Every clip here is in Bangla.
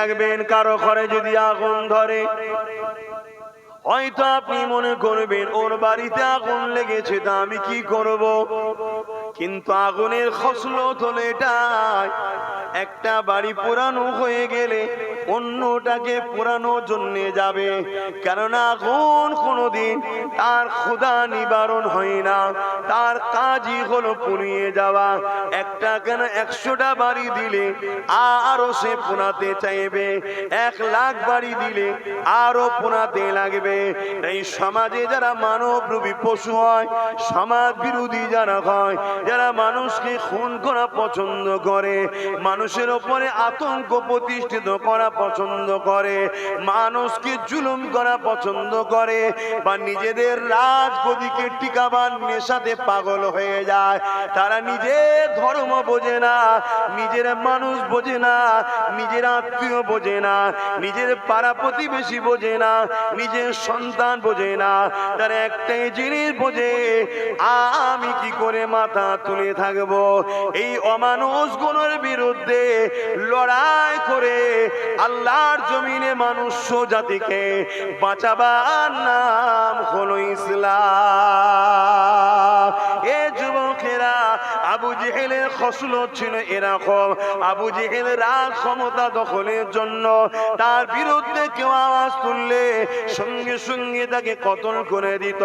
রাখবেন। কারো ঘরে যদি আগুন ধরে, হয়তো আপনি মনে করবেন ওর বাড়িতে আগুন লেগেছে, তা আমি কি করব? কিন্তু আগুনের খসলত হলো এটাই, একটা বাড়ি পোড়ানো হয়ে গেলে অন্যটাকে পোড়ানোর জন্য যাবে। কেননা আগুন কোনোদিন তার ক্ষুধা নিবারণ হয় না, তার কাজই হলো পুড়িয়ে যাওয়া। একটা কেন 100টা বাড়ি দিলে আরো সে পোড়াতে চাইবে, 1 লাখ বাড়ি দিলে আরো পোড়াতে লাগবে। এই সমাজে যারা মানবরূপী পশু হয়, সমাজ বিরোধী যারা হয়, যারা মানুষকে খুন করা পছন্দ করে, মানুষের ওপরে আতঙ্ক প্রতিষ্ঠিত করা পছন্দ করে, মানুষকে জুলুম করা পছন্দ করে, বা নিজেদের রাজগদিকে টিকাবার নেশাতে পাগল হয়ে যায়, তারা নিজের ধর্ম বোঝে না, নিজের মানুষ বোঝে না, নিজের আত্মীয় বোঝে না, নিজের পাড়া প্রতিবেশী বোঝে না, নিজের সন্তান বোঝে না। তারা একটাই জিনিস বোঝে, আমি কি করে মাথা তুলে থাকবো। এই অমানুষগুলোর বিরুদ্ধে লড়াই করে আল্লাহর জমিনে মানুষ জাতিকে বাঁচাবার নাম হলো ইসলাম। এ যুবকেরা, আবু জেহেলের খসলত ছিল এরকম। আবু জেহেল রাজ ক্ষমতা দখলের জন্য তার বিরুদ্ধে কেউ আওয়াজ তুললে সঙ্গে সঙ্গে তাকে কতল করে দিত,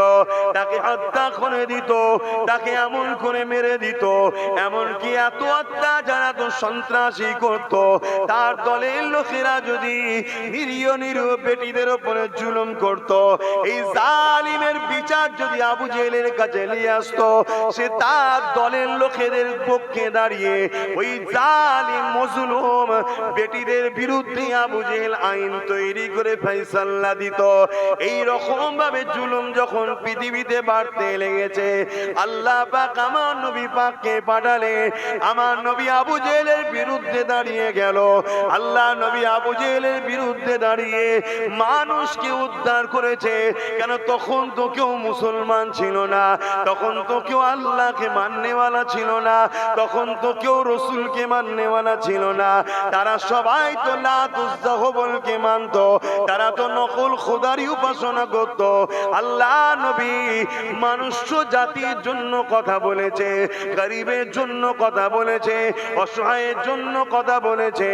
তাকে হত্যা করে দিত, তাকে এমন করে মেরে দিত। এমনকি এত অত্যাচার, এত সন্ত্রাসী করত, তার দলের লোকেরা যদি নিরীহ বেটিদের উপরে জুলুম করত, এই জালিমের বিচার যদি আবু জেহেলের কাছে নিয়ে আসতো, সে তার দলের লোকেদের পক্ষে দাঁড়িয়ে ওই জালিম মজলুম বেটিদের বিরুদ্ধে আবু জেহেল আইন তৈরি করে ফয়সালা দিত। এই রকম ভাবে জুলুম যখন পৃথিবীতে বাড়তে লেগেছে, আল্লাহ পাক আমার নবী পাককে পাঠালেন। আমার নবী আবু জেহেলের বিরুদ্ধে দাঁড়িয়ে গেল। আল্লাহ নবী আবু জেহেলের বিরুদ্ধে দাঁড়িয়ে মানুষকে উদ্ধার করেছে। কেন? তখন তো কেউ মুসলমান ছিল না, তখন তো কেউ আল্লাহকে মাননেওয়ালা ছিল না, তখন তো কেউ রসুলকে মাননেওয়ালা ছিল না। তারা সবাই তো লাত উজ্জা হুবলকে মানত, তারা তো নকল খোদারই উপাসনা করত। আল্লাহ নবী মানুষ জাতির জন্য কথা বলেছে, গরিবের জন্য কথা বলেছে, অসহায়ের জন্য কথা বলেছে,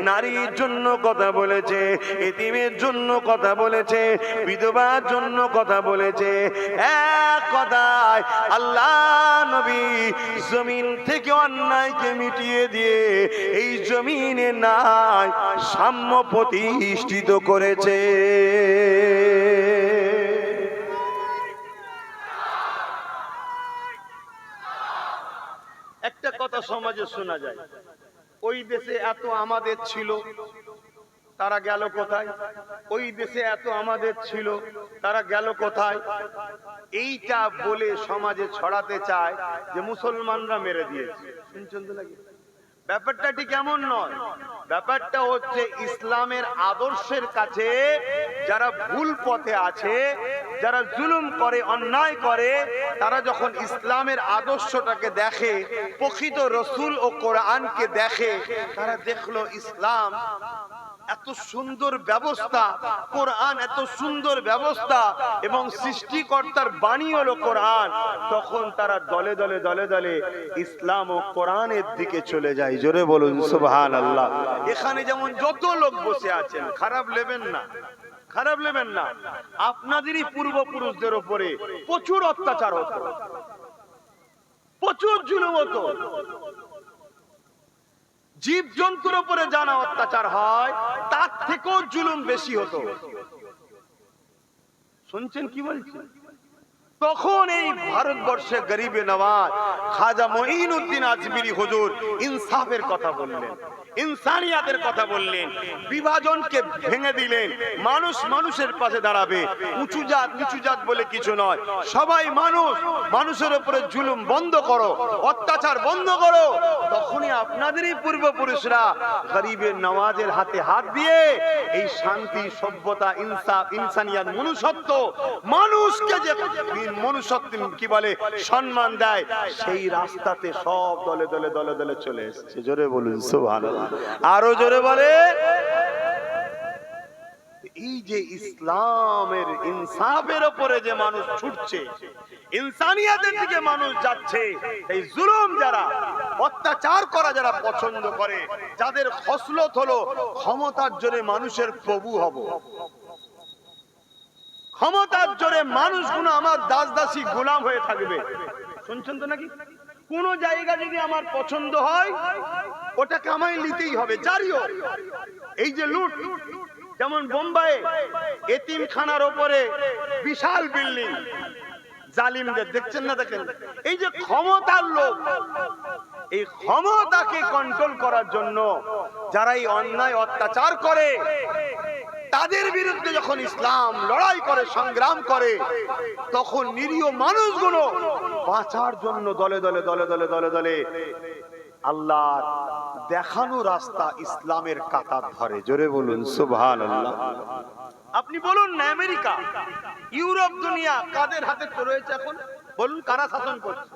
নারীর জন্য কথা বলেছে, এতিমের জন্য কথা বলেছে, বিধবার জন্য কথা বলেছে। এক কথায় আল্লাহ নবী জমিন থেকে অন্যায়কে মিটিয়ে দিয়ে এই জমিনে ন্যায় সাম্য প্রতিষ্ঠিত করেছে। একটা কথা সমাজে শোনা যায়, ওই দেশে এত আমাদের ছিল, তারা গেল কোথায়? ওই দেশে এত আমাদের ছিল, তারা গেল কোথায়? এইটা বলে সমাজে ছড়াতে চায় যে মুসলমানরা মেরে দিয়েছে। শুনছেন তো নাকি? ব্যাপারটা ঠিক এমন নয়। ব্যাপারটা হচ্ছে ইসলামের আদর্শের কাছে যারা ভুল পথে আছে, যারা জুলুম করে, অন্যায় করে, তারা যখন ইসলামের আদর্শটাকে দেখে, প্রকৃত রসুল ও কোরআনকে দেখে, তারা দেখলো ইসলাম এত সুন্দর ব্যবস্থা, কোরআন এত সুন্দর ব্যবস্থা, এবং সৃষ্টিকর্তার বাণী হলো কোরআন, তখন তারা দলে দলে দলে দলে ইসলাম ও কোরআনের দিকে চলে যায়। জোরে বলুন সুবহানাল্লাহ। এখানে যেমন যত লোক বসে আছেন, খারাপ নেবেন না, খারাপ নেবেন না। আপনাদেরই পূর্বপুরুষদের উপরে প্রচুর অত্যাচার হতো, প্রচুর জুলুম হতো। জীব জন্তুর উপরে জানা অত্যাচার হয়, তার থেকেও জুলুম বেশি হতো। শুনছেন কি বলছেন? তখন এই ভারতবর্ষে গরিবে নওয়াজ খাজা মঈনুদ্দিন আজমিরি হুজুর ইনসাফের কথা বললেন, ইনসানিয়াতের কথা বললেন, বিভাজনকে ভেঙে দিলেন। মানুষ মানুষের পাশে দাঁড়াবে, উঁচু জাত নিচু জাত বলে কিছু নয়, সবাই মানুষ, মানুষের উপরে জুলুম বন্ধ করো, অত্যাচার বন্ধ করো। তখনই আপনাদেরই পূর্বপুরুষরা গরিবের নওয়াজের হাতে হাত দিয়ে এই শান্তি, সভ্যতা, ইনসাফ, ইনসানিয়াত, মনুষ্যত্ব, মানুষকে যে মনুষ্যত্ব কি বলে, সম্মান দেয়, সেই রাস্তাতে সব দলে দলে দলে দলে চলে এসেছে। জোরে বলুন সুবহানাল্লাহ। আরো জোরে বলে। যে ইসলামের ইনসাফের উপরে যে মানুষ ছুটছে, ইনসানিয়াতের দিকে মানুষ যাচ্ছে, এই জুলুম যারা, অত্যাচার করা যারা পছন্দ করে, যাদের খসলত হলো ক্ষমতার জোরে মানুষের প্রভু হব, ক্ষমতার জোরে মানুষগুলো আমার দাস দাসী গোলাম হয়ে থাকবে। শুনছেন তো নাকি? কোন জায়গা যদি আমার পছন্দ হয় ওটাকে আমায় নিতেই হবে, জারিও। এই যে লুট, যেমন বোম্বাইয়ে এতিমখানার উপরে বিশাল বিল্ডিং, জালিমদের দেখছেন না? দেখেন, এই যে ক্ষমতার লোক, এই ক্ষমতাকে কন্ট্রোল করার জন্য যারা এই অন্যায় অত্যাচার করে, তাদের বিরুদ্ধে যখন ইসলাম লড়াই করে, সংগ্রাম করে, তখন নিরীহ মানুষগুলো বাঁচার জন্য দলে দলে দলে দলে দলে দলে আল্লাহর দেখানো রাস্তা ইসলামের কাতার ধরে। জোরে বলুন সুবহানাল্লাহ। আপনি বলুন না, আমেরিকা, ইউরোপ, দুনিয়া কাদের হাতে রয়েছে এখন? বলুন, কারা শাসন করছে?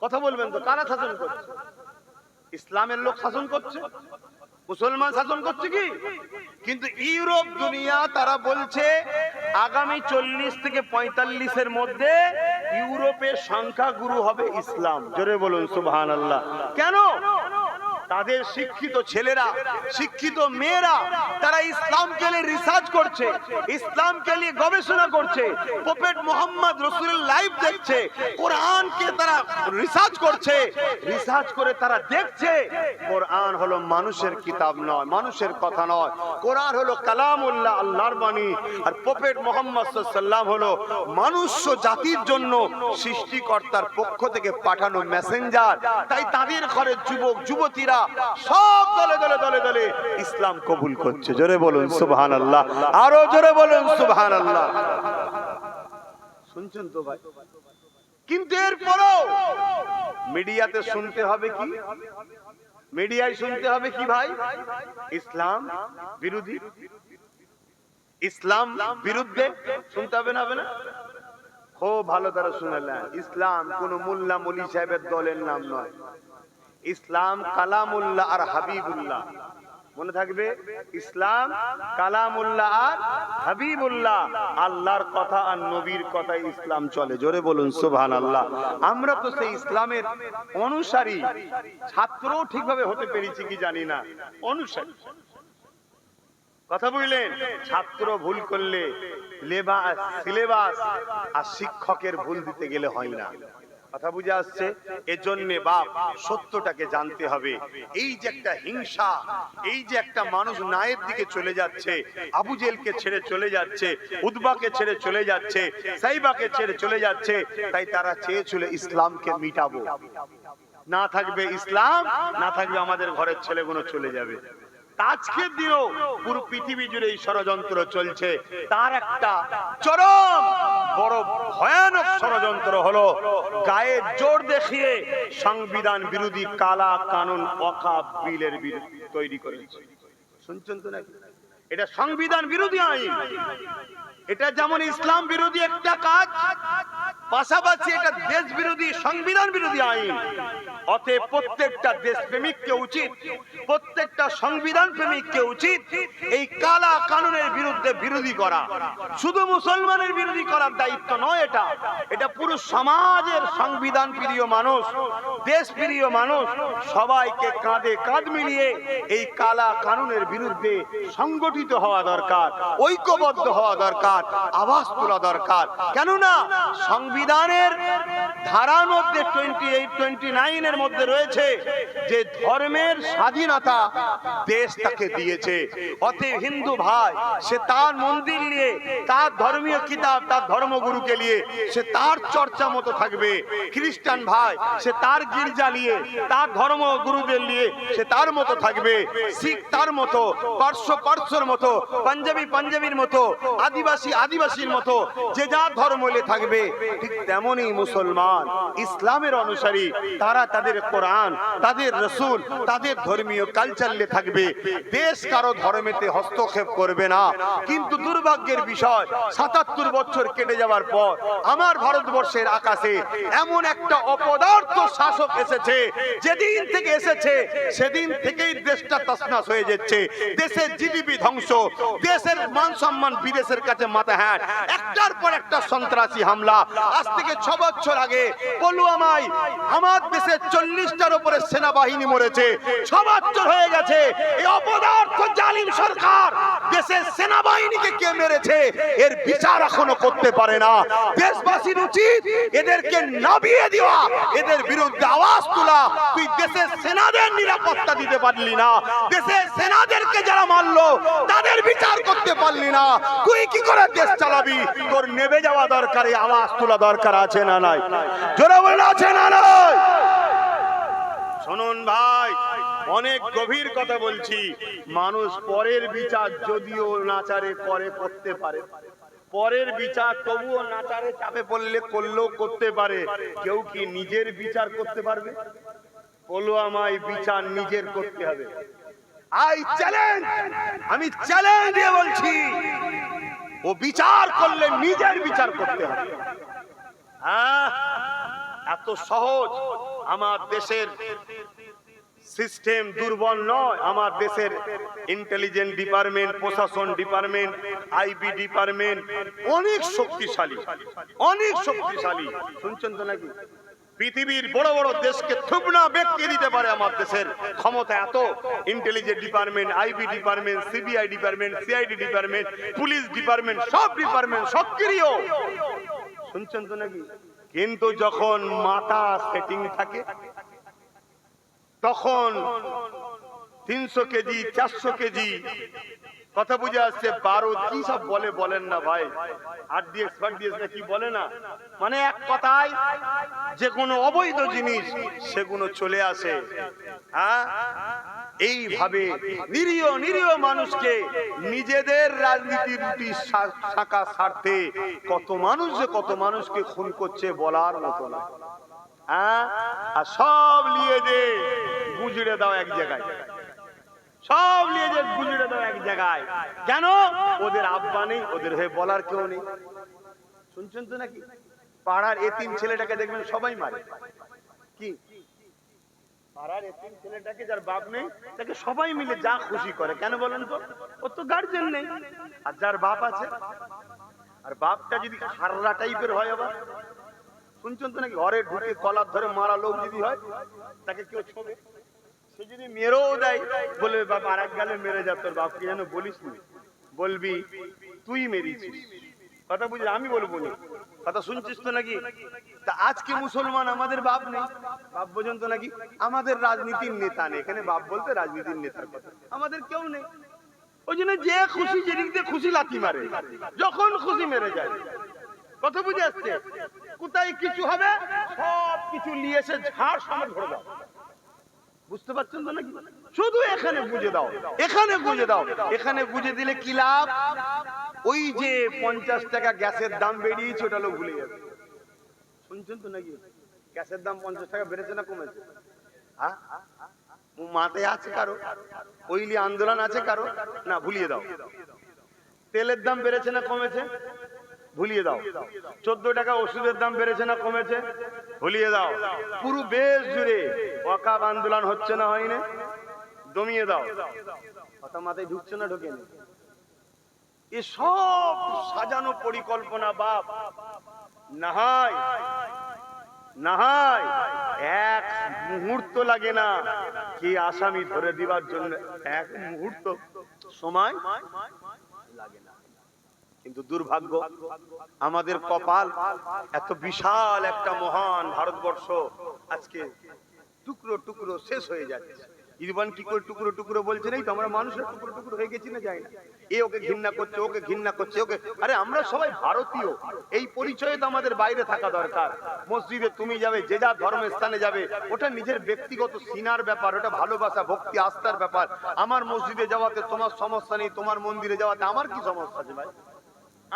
কথা বলবেন তো, কারা শাসন করছে? ইসলামের লোক শাসন করছে, মুসলমান শাসন করছে কি? কিন্তু ইউরোপ, দুনিয়া তারা বলছে আগামী 40 থেকে 45-এর মধ্যে ইউরোপের সংখ্যাগুরু হবে ইসলাম। জোরে বলুন সুবহানাল্লাহ। কেন? তাদের শিক্ষিত ছেলেরা, শিক্ষিত মেয়েরা, তারা ইসলামকে নিয়ে রিসার্চ করছে, ইসলামকে নিয়ে গবেষণা করছে, প্রফেট মুহাম্মদ রাসূলের লাইফ দেখছে, কোরআনকে তারা রিসার্চ করছে, রিসার্চ করে তারা দেখছে কোরআন হলো মানুষের কিতাব নয়, মানুষের কথা নয়, কোরআন হলো কালামুল্লাহ, আল্লাহর বাণী, আর প্রফেট মুহাম্মদ সাল্লাল্লাহু আলাইহি ওয়াসাল্লাম হলো মনুষ্য জাতির জন্য সৃষ্টিকর্তার পক্ষ থেকে পাঠানো মেসেঞ্জার। তাই তাদের ঘরে যুবক যুবতীরা সব দলে দলে দলে দলে ইসলাম কবুল করছে। জোরে বলুন সুবহানাল্লাহ, আরো জোরে বলুন সুবহানাল্লাহ। শুনছেন তো ভাই? কিন্তু এরপরও মিডিয়াতে শুনতে হবে কি? মিডিয়ায় শুনতে হবে কি ভাই? ইসলাম বিরোধী, ইসলাম বিরুদ্ধে শুনতে হবে না? হবে না? খুব ভালো তারা শুনলেন, ইসলাম কোন মোল্লা মলি সাহেবের দলের নাম নয়, ইসলাম কালামুল্লাহ আর হাবিবুল্লাহ। মনে থাকবে, ইসলাম কালামুল্লাহ আর হাবিবুল্লাহ, আল্লাহর কথা আর নবীর কথাই ইসলাম চলে। জোরে বলুন সুবহানাল্লাহ। আমরা তো সেই ইসলামের অনুসারী, ছাত্র ঠিকভাবে হতে পেরেছি কি জানি না, অনুসারী। কথা বুঝলেন? ছাত্র ভুল করলে সিলেবাস আর শিক্ষকের ভুল দিতে গেলে হয় না। কথা বুঝে আসছে? এজন্য বাপ সত্যটাকে জানতে হবে। এই যে একটা হিংসা, এই যে একটা মানুষ ন্যায়ের দিকে চলে যাচ্ছে, আবু জেলকে ছেড়ে চলে যাচ্ছে, উতবাকে ছেড়ে চলে যাচ্ছে, সাইবাকে ছেড়ে চলে যাচ্ছে, তাই তারা চেয়েছিল ইসলামকে মিটাবো। না থাকবে ইসলাম, না থাকবে আমাদের ঘরের ছেলেগুলো চলে যাবে। আজকের দিনও পুরো পৃথিবী জুড়ে এই ষড়যন্ত্র চলছে। তার একটা চরম বড় ভয়ানক ষড়যন্ত্র হলো গায়ে জোর দেখিয়ে সংবিধান বিরোধী কালা কানুন ওয়াকফ বিলের তৈরি করেছে। শুনছেন তো নাকি? এটা সংবিধান বিরোধী আইন। এটা যেমন ইসলাম বিরোধী একটা কাজ, পাশাপাশি এটা দেশ বিরোধী, সংবিধান বিরোধী আইন। অতএব প্রত্যেকটা দেশপ্রেমিককে উচিত, প্রত্যেকটা সংবিধান প্রেমিককে উচিত এই কালা কানুনের বিরুদ্ধে বিরোধী করা। শুধু মুসলমানের বিরোধী করার দায়িত্ব নয় এটা, এটা পুরো সমাজের সংবিধান প্রিয় মানুষ, দেশ প্রিয় মানুষ সবাইকে কাঁধে কাঁধ মিলিয়ে এই কালা কানুনের বিরুদ্ধে সংগঠিত হওয়া দরকার, ঐক্যবদ্ধ হওয়া দরকার, আওয়াজ তোলা দরকার। কেননা সংবিধানের ধারার মধ্যে 28-29 এর মধ্যে রয়েছে যে ধর্মের স্বাধীনতা দেশ তাকে দিয়েছে। অতএব হিন্দু ভাই সে তার মন্দির নিয়ে, তার ধর্মীয় কিতাব, তার ধর্মগুরুকে নিয়ে সে তার চর্চা মতো থাকবে। খ্রিস্টান ভাই সে তার গির্জা নিয়ে, তার ধর্মগুরুদের নিয়ে সে তার মতো থাকবে। শিখ তার মতো, পার্শ্ব পার্শ্বর মতো, পাঞ্জাবি পাঞ্জাবির মতো, আদিবাসী আদিবাসীর মতো যে যার ধর্ম নিয়ে থাকবে। ঠিক তেমনই মুসলমান মুসলমান, ইসলামের অনুসারী, তারা তাদের কোরআন, তাদের রসুল, তাদের ধর্মীয় কালচারে থাকবে, দেশ কারো ধর্মেতে হস্তক্ষেপ করবে না। কিন্তু দুর্ভাগ্যের বিষয়, ৭৭ বছর কেটে যাওয়ার পর আমার ভারতবর্ষের আকাশে এমন একটা অপদার্থ শাসক এসেছে, যেদিন থেকে এসেছে সেদিন থেকেই দেশটা তছনছ হয়ে যাচ্ছে। দেশের জিডিপি ধ্বংস, দেশের মান সম্মান বিদেশের কাছে মাথা হ্যাট, একটার পর একটা সন্ত্রাসী হামলা। আজ থেকে ৬ বছর আগে পুলওয়ামায় আমার দেশের ৪০টার উপরে সেনাবাহিনী মরেছে। ৬ বছর হয়ে গেছে, এই অপদার্থ জালিম সরকার দেশের সেনাবাহিনীকে কে মেরেছে এর বিচার এখনো করতে পারে না। দেশবাসীর উচিত এদেরকে নামিয়ে দেওয়া, এদের বিরুদ্ধে আওয়াজ তোলা। তুই দেশের সেনাদের নিরাপত্তা দিতে পারলি না, দেশের সেনাদেরকে যারা মারলো তাদের বিচার করতে পারলি না, তুই কি করে দেশ চালাবি? তোর নেমে যাওয়া দরকার, আওয়াজ তোলা দরকার আছে না নাই? জোরে বলে আছে না নাই? শুনুন ভাই, অনেক গভীর কথা বলছি। মানুষ পরের বিচার যদিও নাচারে করে করতে পারে, পরের বিচার তবুও নাচারে চাপে পড়লে করলেও করতে পারে। কেউ কি নিজের বিচার করতে পারবে? পুলওয়ামায় বিচার নিজের করতে হবে। আমি চ্যালেঞ্জ দিয়ে বলছি, ও বিচার করলে নিজের বিচার করতে হবে। এত সহজ আমার দেশের সিস্টেম দুর্বল নয়। আমার দেশের ইন্টেলিজেন্স ডিপার্টমেন্ট, প্রশাসন ডিপার্টমেন্ট, আইবি ডিপার্টমেন্ট অনেক শক্তিশালী, অনেক শক্তিশালী। শুনছেন তো নাকি? পৃথিবীর বড় বড় দেশকে থুবনা বেঁকিয়ে দিতে পারে আমার দেশের ক্ষমতা এত। Intelligence department, IB department, CBI department, CID department, police department, সব ডিপার্টমেন্ট সক্রিয়। শুনছেন তো নাকি? কিন্তু যখন মাথা সেটিং থাকে তখন ৩০০ কেজি ৪০০ কেজি কথা বুঝে আসছে। বারুদ কি সব বলে বলেন না ভাই, RDX কি বলে না, মানে এক কথায় যে কোনো অবৈধ জিনিস সেগুলো চলে আসে। এইভাবে নিরীহ নিরীহ মানুষকে নিজেদের রাজনীতির শাখা স্বার্থে কত মানুষ যে কত মানুষকে খুন করছে বলার মতো না। আর সব নিয়ে যে গুজরে দাও এক জায়গায়, সব নিয়ে যে গুজরে দাও এক জায়গায়। কেন? ওদের আব্বা নেই, ওদের হয়ে বলার কেউ নেই। শুনছেন তো নাকি? পাড়ার এতিম ছেলেটাকে দেখবেন সবাই মারে। কি পাড়ার এতিম ছেলেটাকে যার বাপ নেই তাকে সবাই মিলে যা খুশি করে। কেন বলেন তো? ওর তো গার্জেন নেই। আর যার বাপ আছে, আর বাপটা যদি খাররা টাইপের হয়, আবার শুনছেন তো নাকি, ঘরে ঢুকে কলার ধরে মারা লোক যদি হয় তাকে কেউ ছোবে, সে যদি মেরেও দেয় বলবে বাপ আর এক গালে মেরে যা, তোর বাপকে যেন বলিস না, বলবি তুই মেরেছিস। কথা বুঝলি? আমি বলবো না। কথা শুনছিস তো নাকি? তা আজকে মুসলমান আমাদের বাপ নেই, বাপ পর্যন্ত নাকি আমাদের রাজনীতির নেতা নেই। এখানে বাপ বলতে রাজনীতির নেতার কথা, আমাদের কেউ নেই। ওই জন্য যে খুশি যেদিক দিয়ে খুশি লাথি মারে, যখন খুশি মেরে যায়। কথা বুঝে আসছে? কোথায় কিছু হবে সব কিছু নিয়ে এসে ঝাড় সামনে ধরে দাও। বুঝতে পারছেন তো নাকি? শুধু এখানে বুঝে দাও, এখানে বুঝে দাও। এখানে বুঝে দিলে কি লাভ? ওই যে 50 টাকা গ্যাসের দাম বেরিয়েছে ওটা লোক ভুলে যাবে। শুনছেন তো নাকি? গ্যাসের দাম 50 টাকা বেড়েছে না কমেছে? মাথায় আছে কারো? ওইলি আন্দোলন আছে কারো? না, ভুলিয়ে দাও। তেলের দাম বেড়েছে না কমেছে? ভুলিয়ে দাও। 14 টাকা ওষুধের দাম বেড়েছে না কমেছে? ভুলিয়ে দাও। পুরো দেশ জুড়ে ওয়াকাফ আন্দোলন হচ্ছে না হয়নি? দমিয়ে দাও। কথা মাথায় ঢুকছে না ঢোকেনি? এ সব সাজানো পরিকল্পনা বাপ। নাহাই নাহাই এক মুহূর্ত লাগে না কি আসামি ধরে দিবার জন্য, এক মুহূর্ত সময় লাগে না। কিন্তু দুর্ভাগ্য, আমাদের কপাল, এত বিশাল একটা মহান ভারতবর্ষ আজকে টুকরো টুকরো শেষ হয়ে যাচ্ছে। ইরফান কি করে টুকরো টুকরো বলছে? নেই তো, আমরা মানুষের টুকরো টুকরো হয়ে গেছি না, যাই না। এ ওকে ঘৃণা করছে, ওকে ঘৃণা করছে, ওকে। আরে আমরা সবাই ভারতীয়, এই পরিচয় তো আমাদের বাইরে থাকা দরকার। মসজিদে তুমি যাবে, যে যা ধর্মের স্থানে যাবে, ওটা নিজের ব্যক্তিগত সিনার ব্যাপার, ওটা ভালোবাসা ভক্তি আস্থার ব্যাপার। আমার মসজিদে যাওয়াতে তোমার সমস্যা নেই, তোমার মন্দিরে যাওয়াতে আমার কি সমস্যা আছে ভাই?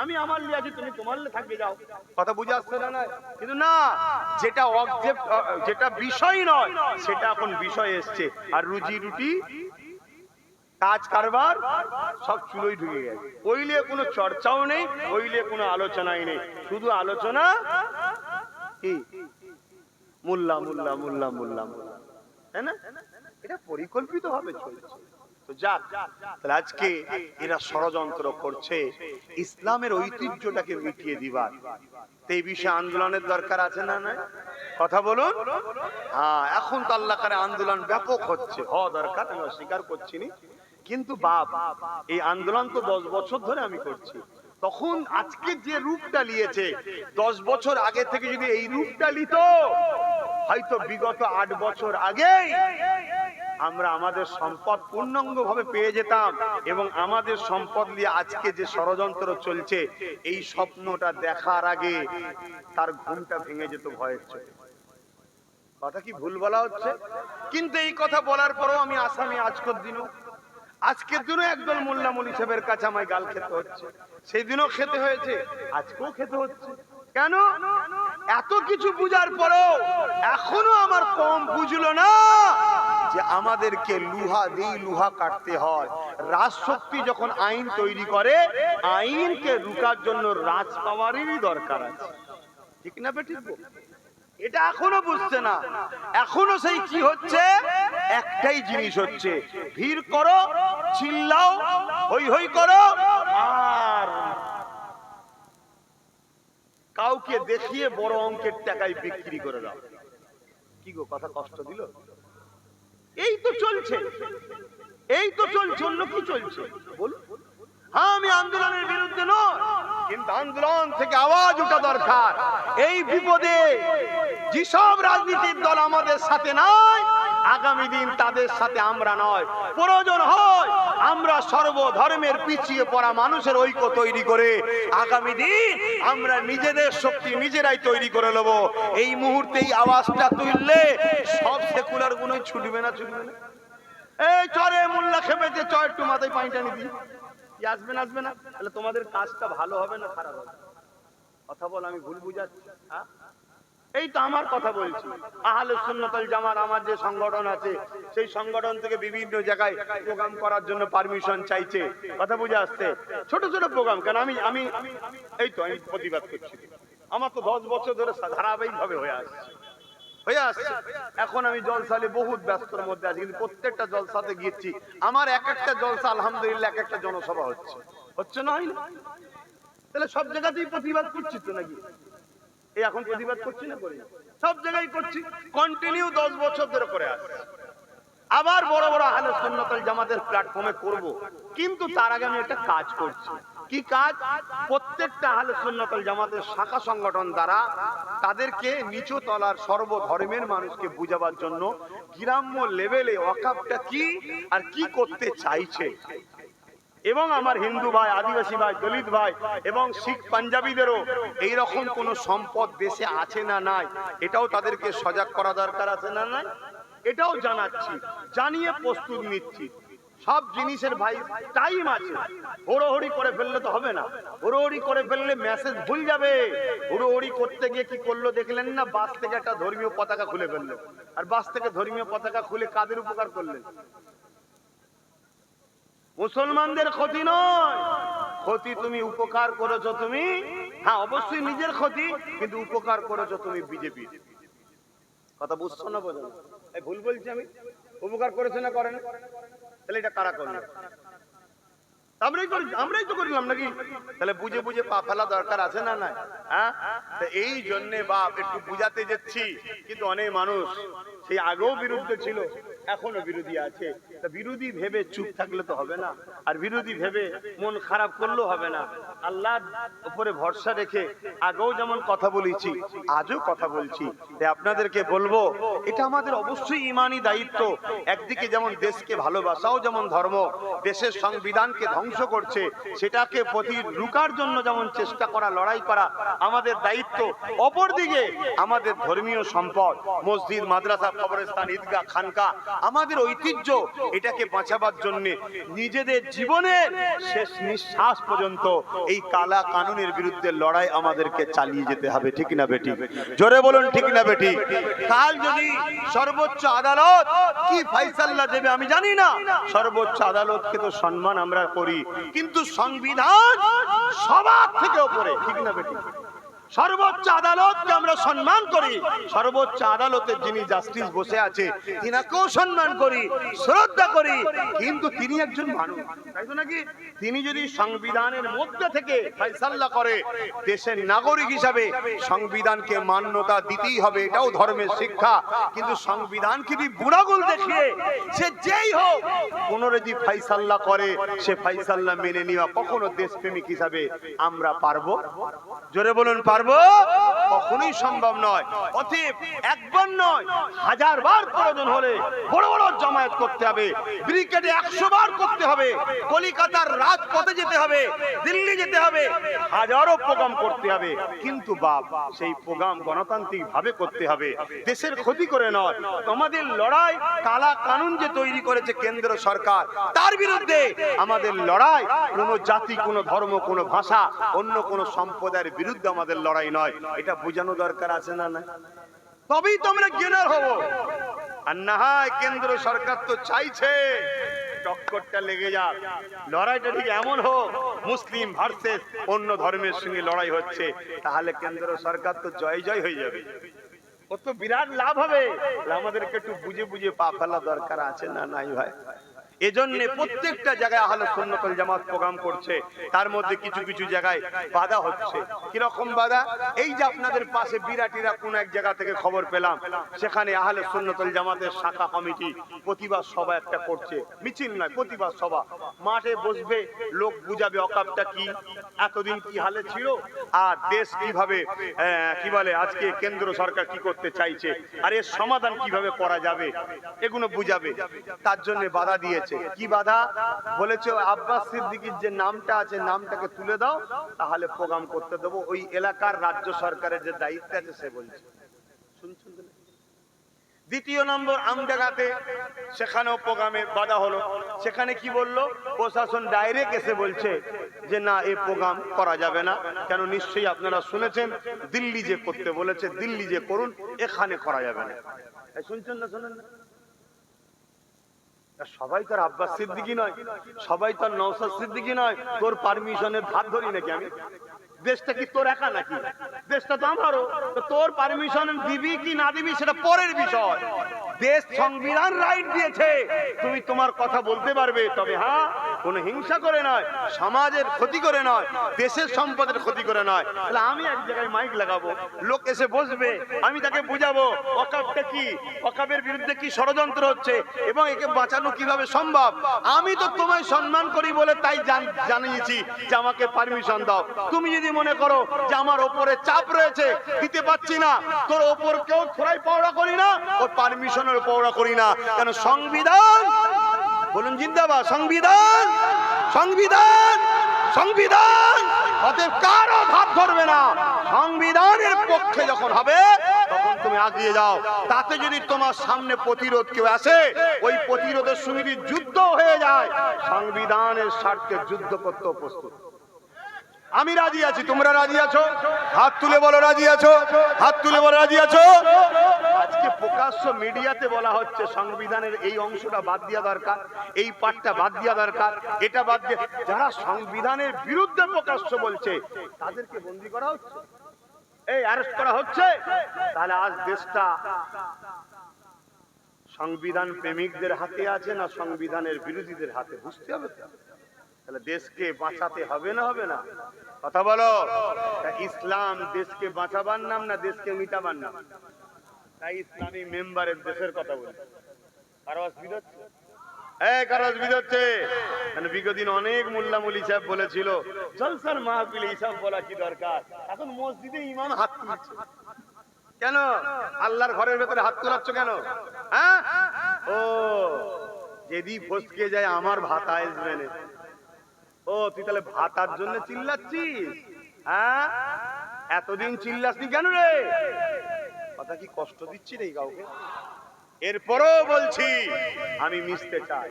আমি আমার লিয়ে আছি, তুমি তোমার লিয়ে থাকবে যাও। কথা বুঝে আসছে না? কিন্তু না, যেটা অবজেক্ট, যেটা বিষয় নয় সেটা এখন বিষয় এসছে। আর রুজি রুটি কাজ কারবার সব চুলোই ঢুকে গেছে। ওই নিয়ে কোনো চর্চাও নেই, ওই নিয়ে কোনো আলোচনাই নেই, শুধু আলোচনা কি মোল্লা মোল্লা মোল্লা মোল্লা মোল্লা, তাই না? এটা পরিকল্পিত ভাবে চলছে। তো যাক, তাহলে আজকে এরা ষড়যন্ত্র করছে ইসলামের ঐতিহ্যটাকে মিটিয়ে দিবার। এই বিষয়ে আন্দোলনের দরকার আছে না? না, কথা বলুন। হ্যাঁ, এখন তো আল্লাহ করে আন্দোলন ব্যাপক হচ্ছে, হওয়া দরকার, আমি অস্বীকার করছি না। কিন্তু বাপ, এই আন্দোলন তো 10 বছর ধরে আমি করছি। তখন আজকে যে রূপটা নিয়েছে, 10 বছর আগে থেকে যদি এই রূপটা নিত, হয়তো বিগত 8 বছর আগেই আমরা আমাদের সম্পদ পূর্ণাঙ্গ ভাবে পেয়ে যেতাম, এবং আমাদের সম্পদ নিয়ে আজকে যে ষড়যন্ত্র চলছে, এই স্বপ্নটা দেখার আগে তার ঘুমটা ভেঙে যেত ভয়ের চোটে। কথা কি ভুল বলা হচ্ছে? কিন্তু এই কথা বলার পরেও আমি আসামি। আজকের দিনও একদল মোল্লা মৌলী সাহেবের কাছে আমায় গাল খেতে হচ্ছে, সেই দিনও খেতে হয়েছে, আজকেও খেতে হচ্ছে। কেন? এত কিছু বুঝার পরেও এখনো আমার কম বুঝলো না যে আমাদেরকে লুহা দিয়ে লুহা কাটতে হয়। রাজশক্তি যখন আইন তৈরি করে, আইনকে রুকার জন্য রাজ পাওয়ারেরই দরকার আছে, ঠিক না বেঠিক? এটা এখনো বুঝছে না। এখনো সেই কি হচ্ছে, একটাই জিনিস হচ্ছে, ভিড় করো, চিল্লাও, হই হই করো, আর কাউকে দেখিয়ে বড় অঙ্কের টাকায় বিক্রি করে দাও। কি গো, কথা কষ্ট দিল? এই তো চলছে, এই তো চলছে, অন্য কি চলছে বলুন? হ্যাঁ, আমি আন্দোলনের বিরুদ্ধে নয়, কিন্তু আন্দোলন থেকে আওয়াজ ওঠা দরকার। এই বিপদে যেসব রাজনীতির দল আমাদের সাথে নাই, আগামী দিন তাদের সাথে আমরা নয়, প্রয়োজন হয় আমরা সর্বধর্মের পিছিয়ে পড়া মানুষের ঐক্য তৈরি করে আগামী দিন আমরা নিজেদের শক্তি নিজেরাই তৈরি করে নেব। এই মুহূর্তে এই আওয়াজটা তুললে সব সেকুলার গুলোই ছুটবে না? এই চরে মোল্লা খেপেছে, চর একটু মাথায় পানি টানি দিই, আসবে না? আসবে না? তাহলে তোমাদের কাজটা ভালো হবে না খারাপ হবে? কথা বল, আমি ভুল বুঝাচ্ছি? হ্যাঁ, এই তো আমার কথা বলছি। আহলে সুন্নাত ওয়াল জামাত আমার যে সংগঠন আছে, সেই সংগঠন থেকে বিভিন্ন জায়গায় প্রোগ্রাম করার জন্য পারমিশন চাইছে। কথা বুঝে আসছে? ছোট ছোট প্রোগ্রাম। কেন আমি এই তো আমি প্রতিবাদ করছি। আমার তো 10 বছর ধরে ধারাবাহিক ভাবে হয়ে আসছে। এখন আমি জলসালে বহুত ব্যস্তর মধ্যে আছি, কিন্তু প্রত্যেকটা জলসাতে গিয়েছি। আমার এক একটা জলসা আলহামদুলিল্লাহ এক একটা জনসভা হচ্ছে না? হয় না? তাহলে সব জায়গাতেই প্রতিবাদ করছি তো নাকি? এই এখন প্রতিবাদ করছি না, করি? সব জায়গায় করছি, কন্টিনিউ 10 বছর ধরে করে আসছি। আবার বড় বড় আহলে সুন্নাত ওয়াল জামাতের প্ল্যাটফর্মে করব, কিন্তু তার আগে আমি একটা কাজ করছি। কি কাজ? প্রত্যেকটা আহলে সুন্নাত ওয়াল জামাতের শাখা সংগঠন দ্বারা তাদেরকে নিচু তলার সর্বধর্মের মানুষকে বুঝাবার জন্য গ্রাম্য লেভেলে ওয়াকফটা কি আর কি করতে চাইছে, এবং আমার হিন্দু ভাই, আদিবাসী ভাই, দলিত ভাই এবং শিখ পাঞ্জাবিদেরও এইরকম কোন সম্পদ দেশে আছে না নাই, এটাও তাদেরকে সজাগ করা দরকার আছে না নাই, এটাও জানাচ্ছি, জানিয়ে প্রস্তুত নিচ্ছি। সব জিনিসের ভাই টাইম আছে, হুড়োহুড়ি করে ফেললে তো হবে না। হুড়োহুড়ি করে ফেললে মেসেজ ভুল যাবে। হুড়োহুড়ি করতে গিয়ে কি করলো দেখলেন না? বাস থেকে একটা ধর্মীয় পতাকা খুলে ফেললো, আর বাস থেকে ধর্মীয় পতাকা খুলে কাদের উপকার করলেন? মুসলমানদের ক্ষতি নয়, ক্ষতি তুমি উপকার করেছো তুমি। হ্যাঁ, অবশ্যই নিজের ক্ষতি, কিন্তু উপকার করেছো তুমি বিজেপি। কথা বুঝছো না? বোঝো না? এই ভুল বলছি আমি? উপকার করেছে না করেন? তাহলে এটা কারা করলো? আমরাই তো করিলাম নাকি? তাহলে বুঝে বুঝে পা ফেলা দরকার আছে না নাই? হ্যাঁ, এই জন্য বাপ একটু বুঝাতে যাচ্ছি। কিন্তু অনেক মানুষ সেই আগেও বিরুদ্ধে ছিল, এখনো বিরোধী আছে। তা বিরোধী ভেবে চুপ থাকলে তো হবে না, আর বিরোধী ভেবে মন খারাপ করলেও হবে না। আল্লাহর উপরে ভরসা রেখে আগেও যেমন কথা বলেছি, আজও কথা বলছি। তাই আপনাদেরকে বলবো, এটা আমাদের অবশ্যই ইমানি দায়িত্ব। একদিকে যেমন দেশকে ভালোবাসাও যেমন ধর্ম, দেশের সংবিধানকে ধ্বংস করছে সেটাকে রুকার জন্য যেমন চেষ্টা করা, লড়াই করা আমাদের দায়িত্ব। অপরদিকে আমাদের ধর্মীয় সম্পদ, মসজিদ, মাদ্রাসা, কবরস্থান, ঈদগাহ, খানকা, আমাদের ঐতিহ্য, এটাকে বাঁচাবার জন্য নিজেদের জীবনের শেষ নিঃশ্বাস পর্যন্ত এই কালা কানুনের বিরুদ্ধে লড়াই আমাদেরকে চালিয়ে যেতে হবে, ঠিক না বেটি? জোরে বলুন ঠিক না বেটি? কাল যদি সর্বোচ্চ আদালত কি ফাইসাল্লা দেবে আমি জানি না, সর্বোচ্চ আদালতকে তো সম্মান আমরা করি, কিন্তু সংবিধান সবার থেকে উপরে, ঠিক না বেটি? সর্বোচ্চ আদালতকে আমরা সম্মান করি, সর্বোচ্চ আদালতের যিনি জাস্টিস বসে আছে তিনাকেও সম্মান করি, শ্রদ্ধা করি, কিন্তু তিনি একজন মানুষ, তাই তো নাকি? তিনি যদি সংবিধানের মধ্যে থেকে ফয়সালা করে, দেশের নাগরিক হিসাবে সংবিধানকে মান্যতা দিতেই হবে, এটাও ধর্মের শিক্ষা। কিন্তু সংবিধানকে যদি বুড়াগুল দেখিয়ে সে যেই হোক কোন যদি ফয়সালা করে, সে ফয়সালা মেনে নেওয়া কখনো দেশপ্রেমিক হিসাবে আমরা পারবো? জোরে বলুন পারবো? কখনোই সম্ভব নয়। অতএব একবার নয়, 1000 বার প্রয়োজন হলে বড় বড় জামায়াত করতে হবে, ব্রিগেডে 100 বার করতে হবে, কলিকাতার রাজপথে যেতে হবে, দিল্লি যেতে হবে, হাজারো প্রোগ্রাম করতে হবে, কিন্তু বাপ সেই প্রোগ্রাম গণতান্ত্রিক ভাবে করতে হবে, দেশের ক্ষতি করে নয়। আমাদের লড়াই কালা কানুন যে তৈরি করেছে কেন্দ্র সরকার, তার বিরুদ্ধে আমাদের লড়াই কোনো জাতি, কোনো ধর্ম, কোনো ভাষা, অন্য কোনো সম্প্রদায়ের বিরুদ্ধে আমাদের লড়াই নয়। এটা বোঝানো দরকার আছে না? না, তবেই তোমরা জ্ঞানের হব। আর না হয় কেন্দ্র সরকার তো চাইছে টক্করটা লেগে যাক, লড়াইটা ঠিক এমন হোক মুসলিম ভার্সেস অন্য ধর্মের সঙ্গে লড়াই হচ্ছে, তাহলে কেন্দ্র সরকার তো জয় জয় হয়ে যাবে, ও তো বিরাট লাভ হবে। আমাদেরকে একটু বুঝে বুঝে পা ফেলা দরকার আছে না? নাই ভাই? এজন্য প্রত্যেকটা জায়গায় আহলে সুন্নাত ওয়াল জামাত প্রোগ্রাম করছে, তার মধ্যে কিছু কিছু জায়গায় বাধা হচ্ছে। কিরকম বাধা? এই যে আপনাদের পাশে বিরাটিরা কোন এক জায়গা থেকে খবর পেলাম, সেখানে আহলে সুন্নাত ওয়াল জামাতের শাখা কমিটি প্রতিবাদ সভা একটা করছে, মিছিল নয় প্রতিবাদ সভা, মাঠে বসবে, লোক বুঝাবে অকাবটা কি, এতদিন কি হালে ছিল, আর দেশ কিভাবে কি বলে আজকে কেন্দ্র সরকার কি করতে চাইছে, আর এর সমাধান কিভাবে করা যাবে, এগুলো বুঝাবে। তার জন্য বাধা দিয়েছে। কি বাধা? বলেছে আব্বাস সিদ্দিকীর যে নামটা আছে, নামটাকে তুলে দাও, তাহলে প্রোগ্রাম করতে দেবো। ওই এলাকার রাজ্য সরকারের যে দায়িত্ব আছে সে বলছে। শুনছেন? দ্বিতীয় নম্বর আমজাগাতে, সেখানেও প্রোগ্রামে বাধা হলো। সেখানে কি বললো প্রশাসন? ডাইরেক্ট এসে বলছে যে না, এই প্রোগ্রাম করা যাবে না। কেন? নিশ্চয়ই আপনারা শুনেছেন দিল্লি যে করতে বলেছে, দিল্লি যে করুন, এখানে করা যাবে না। শুনছেন না? শোনেন না? সবাই তো আব্বাস সিদ্দিকী নয়, সবাই তো নওশাদ সিদ্দিকী নয়। তোর পারমিশনের ধার ধরি নাকি আমি? দেশটা কি তোর একা নাকি? দেশটা তো আমারও। তোর পারমিশন দিবি কি না দিবি সেটা পরের বিষয়। দেশ সংবিধান রাইট দিয়েছে, তুমি তোমার কথা বলতে পারবে, তবে হ্যাঁ কোনো হিংসা করে নয়, সমাজের ক্ষতি করে নয়, দেশের সম্পদের ক্ষতি করে নয়। তাহলে আমি এক জায়গায় মাইক লাগাবো, লোক এসে বসবে, আমি তাকে বুঝাবো ওয়াকফটা কি, ওয়াকফের বিরুদ্ধে কি ষড়যন্ত্র হচ্ছে এবং একে বাঁচানো কিভাবে সম্ভব। আমি তো তোমায় সম্মান করি বলে তাই জানিয়েছি যে আমাকে পারমিশন দাও। তুমি যদি মনে করো যে আমার ওপরে চাপ রয়েছে, দিতে পারছি না, তোর ওপর কেউ থোড়াই পাওড়া করি না, ওর পারমিশনের পাওড়া করি না। কেন? সংবিধান, বলুন জিন্দাবাদ, সংবিধান, সংবিধান, সংবিধান। অতএব কারো ভাব ধরবে না। সংবিধানের পক্ষে যখন হবে তখন তুমি আগিয়ে যাও। তাতে যদি তোমার সামনে প্রতিরোধ কেউ আসে, ওই প্রতিরোধের সঙ্গে যুদ্ধ হয়ে যায়, সংবিধানের স্বার্থে যুদ্ধ করতে প্রস্তুত। আমি রাজি আছি, তোমরা রাজি আছো? হাত তুলে বলো রাজি আছো, হাত তুলে বলো রাজি আছো। আজকে প্রকাশ্য মিডিয়াতে বলা হচ্ছে সংবিধানের এই অংশটা বাদ দেওয়া দরকার, এই পার্টটা বাদ দেওয়া দরকার, এটা বাদ দিয়ে। যারা সংবিধানের বিরুদ্ধে প্রকাশ্য বলছে তাদেরকে বন্দী করা হচ্ছে, এই অ্যারেস্ট করা হচ্ছে। তাহলে আজ দেশটা সংবিধান প্রেমিকদের হাতে আছে না সংবিধানের বিরোধীদের হাতে? বুঝতে হবে। তাহলে দেশকে বাঁচাতে হবে না? হবে না? কথা বলো। ইসলাম দেশকে বাঁচাবার নাম না দেশকে মিটাবার নাম? তাই ইসলামী মেম্বারের দেশের কথা বলি। কারো অসুবিধা হচ্ছে? কারো অসুবিধা হচ্ছে? বিগত দিন অনেক মোল্লা মুলি সাহেব বলেছিল জলসার মাহফিল এইসব বলা কি দরকার। এখন মসজিদে ইমাম হাত তুলছে কেন? আল্লাহর ঘরের ভেতরে হাত তোলাচ্ছ কেন? হ্যাঁ, ও যদি ফসকে যায় আমার ভাতা আসবে না। ও তুই তাহলে ভাতার জন্য চিল্লাচ্ছিস? হ্যাঁ, এতদিন চিল্লাসনি কেন রে? কথা কি কষ্ট দিচ্ছি রে কাউকে? এরপরও বলছি আমি মিশতে চাই,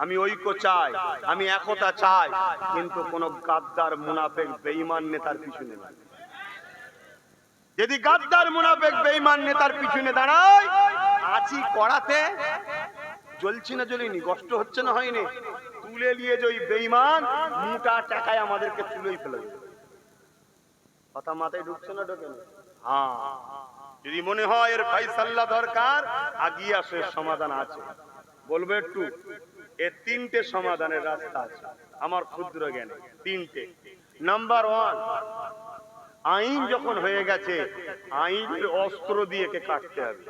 আমি ঐক্য চাই, আমি একতা চাই, কিন্তু কোন গাদ্দার মুনাফিক বেঈমান নেতার পিছনে না। যদি গাদ্দার মুনাফিক বেঈমান নেতার পিছনে দাঁড়াই, আছি কড়াতে জ্বলছি না জ্বলিনি, কষ্ট হচ্ছে না হয়নি, তুলে নিয়ে যে ওই বেঈমান মোটা টাকায় আমাদেরকে তুলেই ফেলে দেবে। কথা মাথায় ঢুকছে না ঢোকে না? হ্যাঁ, যদি মনে হয় এর ফায়সালা দরকার, আগিয়ে আসে, সমাধান আছে। বলবো একটু, এর তিনটে সমাধানের রাস্তা আছে আমার ক্ষুদ্র জ্ঞানে, তিনটে। নাম্বার ওয়ান, আইন যখন হয়ে গেছে, আইনের অস্ত্র দিয়ে কে কাটতে হবে।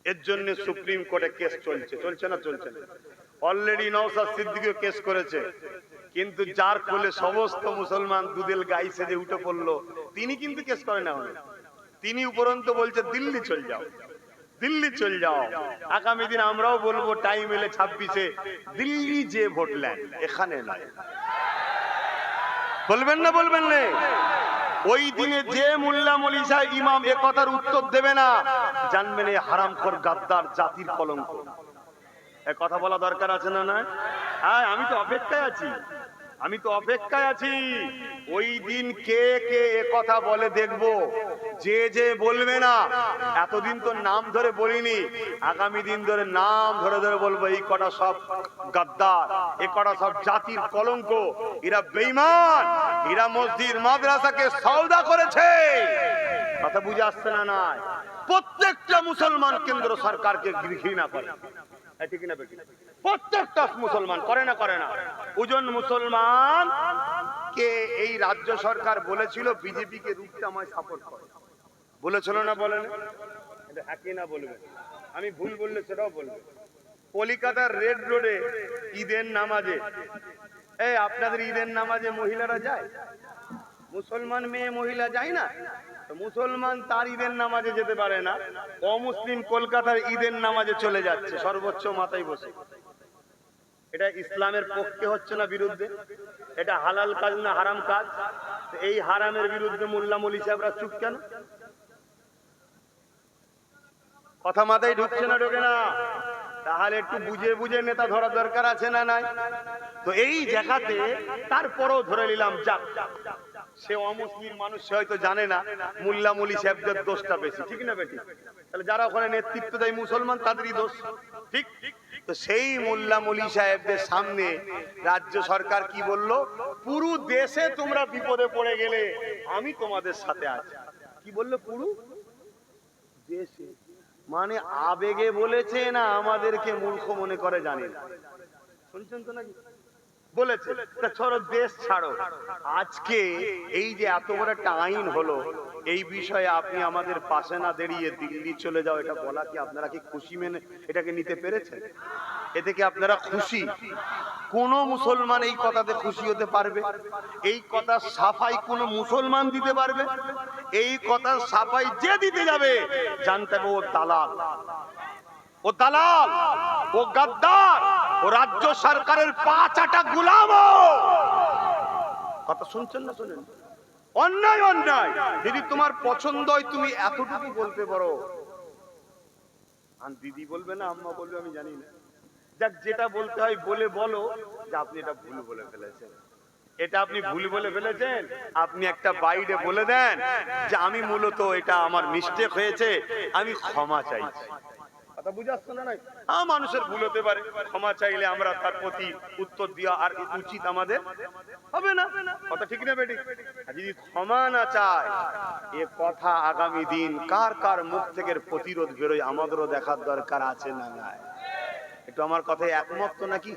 এর জন্য সুপ্রিম কোর্টে কেস চলছে, চলছে না? চলছে না? অলরেডি নওশাদ সিদ্দিকীও কেস করেছে, কিন্তু যার কোলে সমস্ত মুসলমান দুধেল গাই সেজে উঠে পড়লো, তিনি কিন্তু কেস করে না। তিনি উপরন্ত বলছে দিল্লি চল যাও, দিল্লি চল যাও। আগামী দিন আমরাও বলবো টাইম এলে 26-এ দিল্লি যে ভোট নেন, এখানে নয়। বলবেন না? বলবেন না? ওই দিনে যে মোল্লা মলিসা ইমাম এ কথার উত্তর দেবে না, জানবেন এই হারামখোর গাদ্দার জাতির কলঙ্ক। এ কথা বলা দরকার আছে না? না, হ্যাঁ, আমি তো অপেক্ষায় আছি, আমি তো অপেক্ষায় আছি। ওই দিন কে কে এ কথা বলে দেখবো। যে যে বলবে না, এতদিন তো নাম ধরে বলিনি, আগামী দিন ধরে নাম ধরে ধরে বলবো, এই কটা সব গাদ্দার, এ কটা সব জাতির কলঙ্ক, এরা বেঈমান, এরা মসজিদ মাদ্রাসাকে সওদা করেছে। কথা বুঝে আসছে না? না, প্রত্যেকটা মুসলমান কেন্দ্র সরকারকে ঘৃণা করে, ঠিক না বেটি? প্রত্যেকটা মুসলমান করে না? করে না? ওজন মুসলমান কে এই রাজ্য সরকার বলেছিল বিজেপি কে রুখতে আমায় সাপোর্ট করে, বলেছিল না? বলেন? এটা একই না? বলবে, আমি ভুল বললে সেটাও বলবে। কলকাতার রেড রোডে ঈদের নামাজে, এই আপনাদের ঈদের নামাজে মহিলারা যায়? মুসলমান মেয়ে মহিলা যায় না? মুসলমান তার ঈদের নামাজে যেতে পারে না, অমুসলিম কলকাতার ঈদের নামাজে চলে যাচ্ছে সর্বোচ্চ মাথায় বসে। এটা ইসলামের পক্ষে হচ্ছে না বিরুদ্ধে? এটা হালাল কাজ না হারাম কাজ? এই হারামের বিরুদ্ধে মোল্লা মৌলভী সাহেবরা চুপ কেন? কথা মাথায় ঢুকছে না? ঢোকে না? তাহলে একটু বুঝে বুঝে নেতা ধরা দরকার আছে না? নাই তো এই জায়গাতে তারপরও ধরে নিলাম, যাক, সে অমুসলিম মানুষ, সে হয়তো জানে না মোল্লা মৌলভী সাহেবদের দোষটা বেশি, ঠিক না বেটি? তাহলে যারা ওখানে নেতৃত্ব দেয় মুসলমান, তাদেরই দোষ, ঠিক? তো সেই মোল্লা মৌলভী সাহেবদের সামনে রাজ্য সরকার কি বলল? পুরো দেশে তোমরা বিপদে পড়ে গেলে আমি তোমাদের সাথে আছি। কি বললো? পুরো দেশে, মানে আবেগে বলেছে না আমাদেরকে মূর্খ মনে করে? জানি না, শুনছেন তো নাকি? বলেছে ছাড়ো, দেশ ছাড়ো। আজকে এই যে এত বড় একটা আইন হলো, এই বিষয়ে আপনি আমাদের পাশে না দাঁড়িয়ে দিল্লি চলে যাও, এটা বলা কি আপনারা কি খুশি মেনে এটাকে নিতে পেরেছেন? এতে কি আপনারা খুশি? কোন মুসলমান এই কথাতে খুশি হতে পারবে? এই কথা সাফাই কোন মুসলমান দিতে পারবে? এই কথা সাফাই যে দিতে যাবে, জানতে হবে ও দালাল, ও দালাল, ও গাদ্দার, ও রাজ্য সরকারের পাঁচাটা গোলাম। কথা শুনছেন না? শুনেন, অন্যায় অন্যায়। যদি তোমার পছন্দ হয় তুমি এতটুকু বলতে পারো, আর দিদি বলবে না আম্মা বলবে আমি জানি না, যাক যেটা বলতে হয় বলে বলো যে আপনি এটা ভুল বলে ফেলেছেন, এটা আপনি ভুল বলে ফেলেছেন। আপনি একটা বাইরে বলে দেন যে আমি মূলত এটা আমার মিস্টেক হয়েছে, আমি ক্ষমা চাইছি। কথা বুঝে আসছে না? নাই, মানুষের ভুল হতে পারে, ক্ষমা চাইলে আমরা তার প্রতি উত্তর দেওয়া আর উচিত আমাদের হবে না? কথা ঠিক না বেটি? যদি ক্ষমা না চায়, এ কথা আগামী দিন কার কার মুখ থেকে প্রতিরোধ বেরোয় আমাদেরও দেখার দরকার আছে না? নাই, একটু আমার কথায় একমত তো নাকি?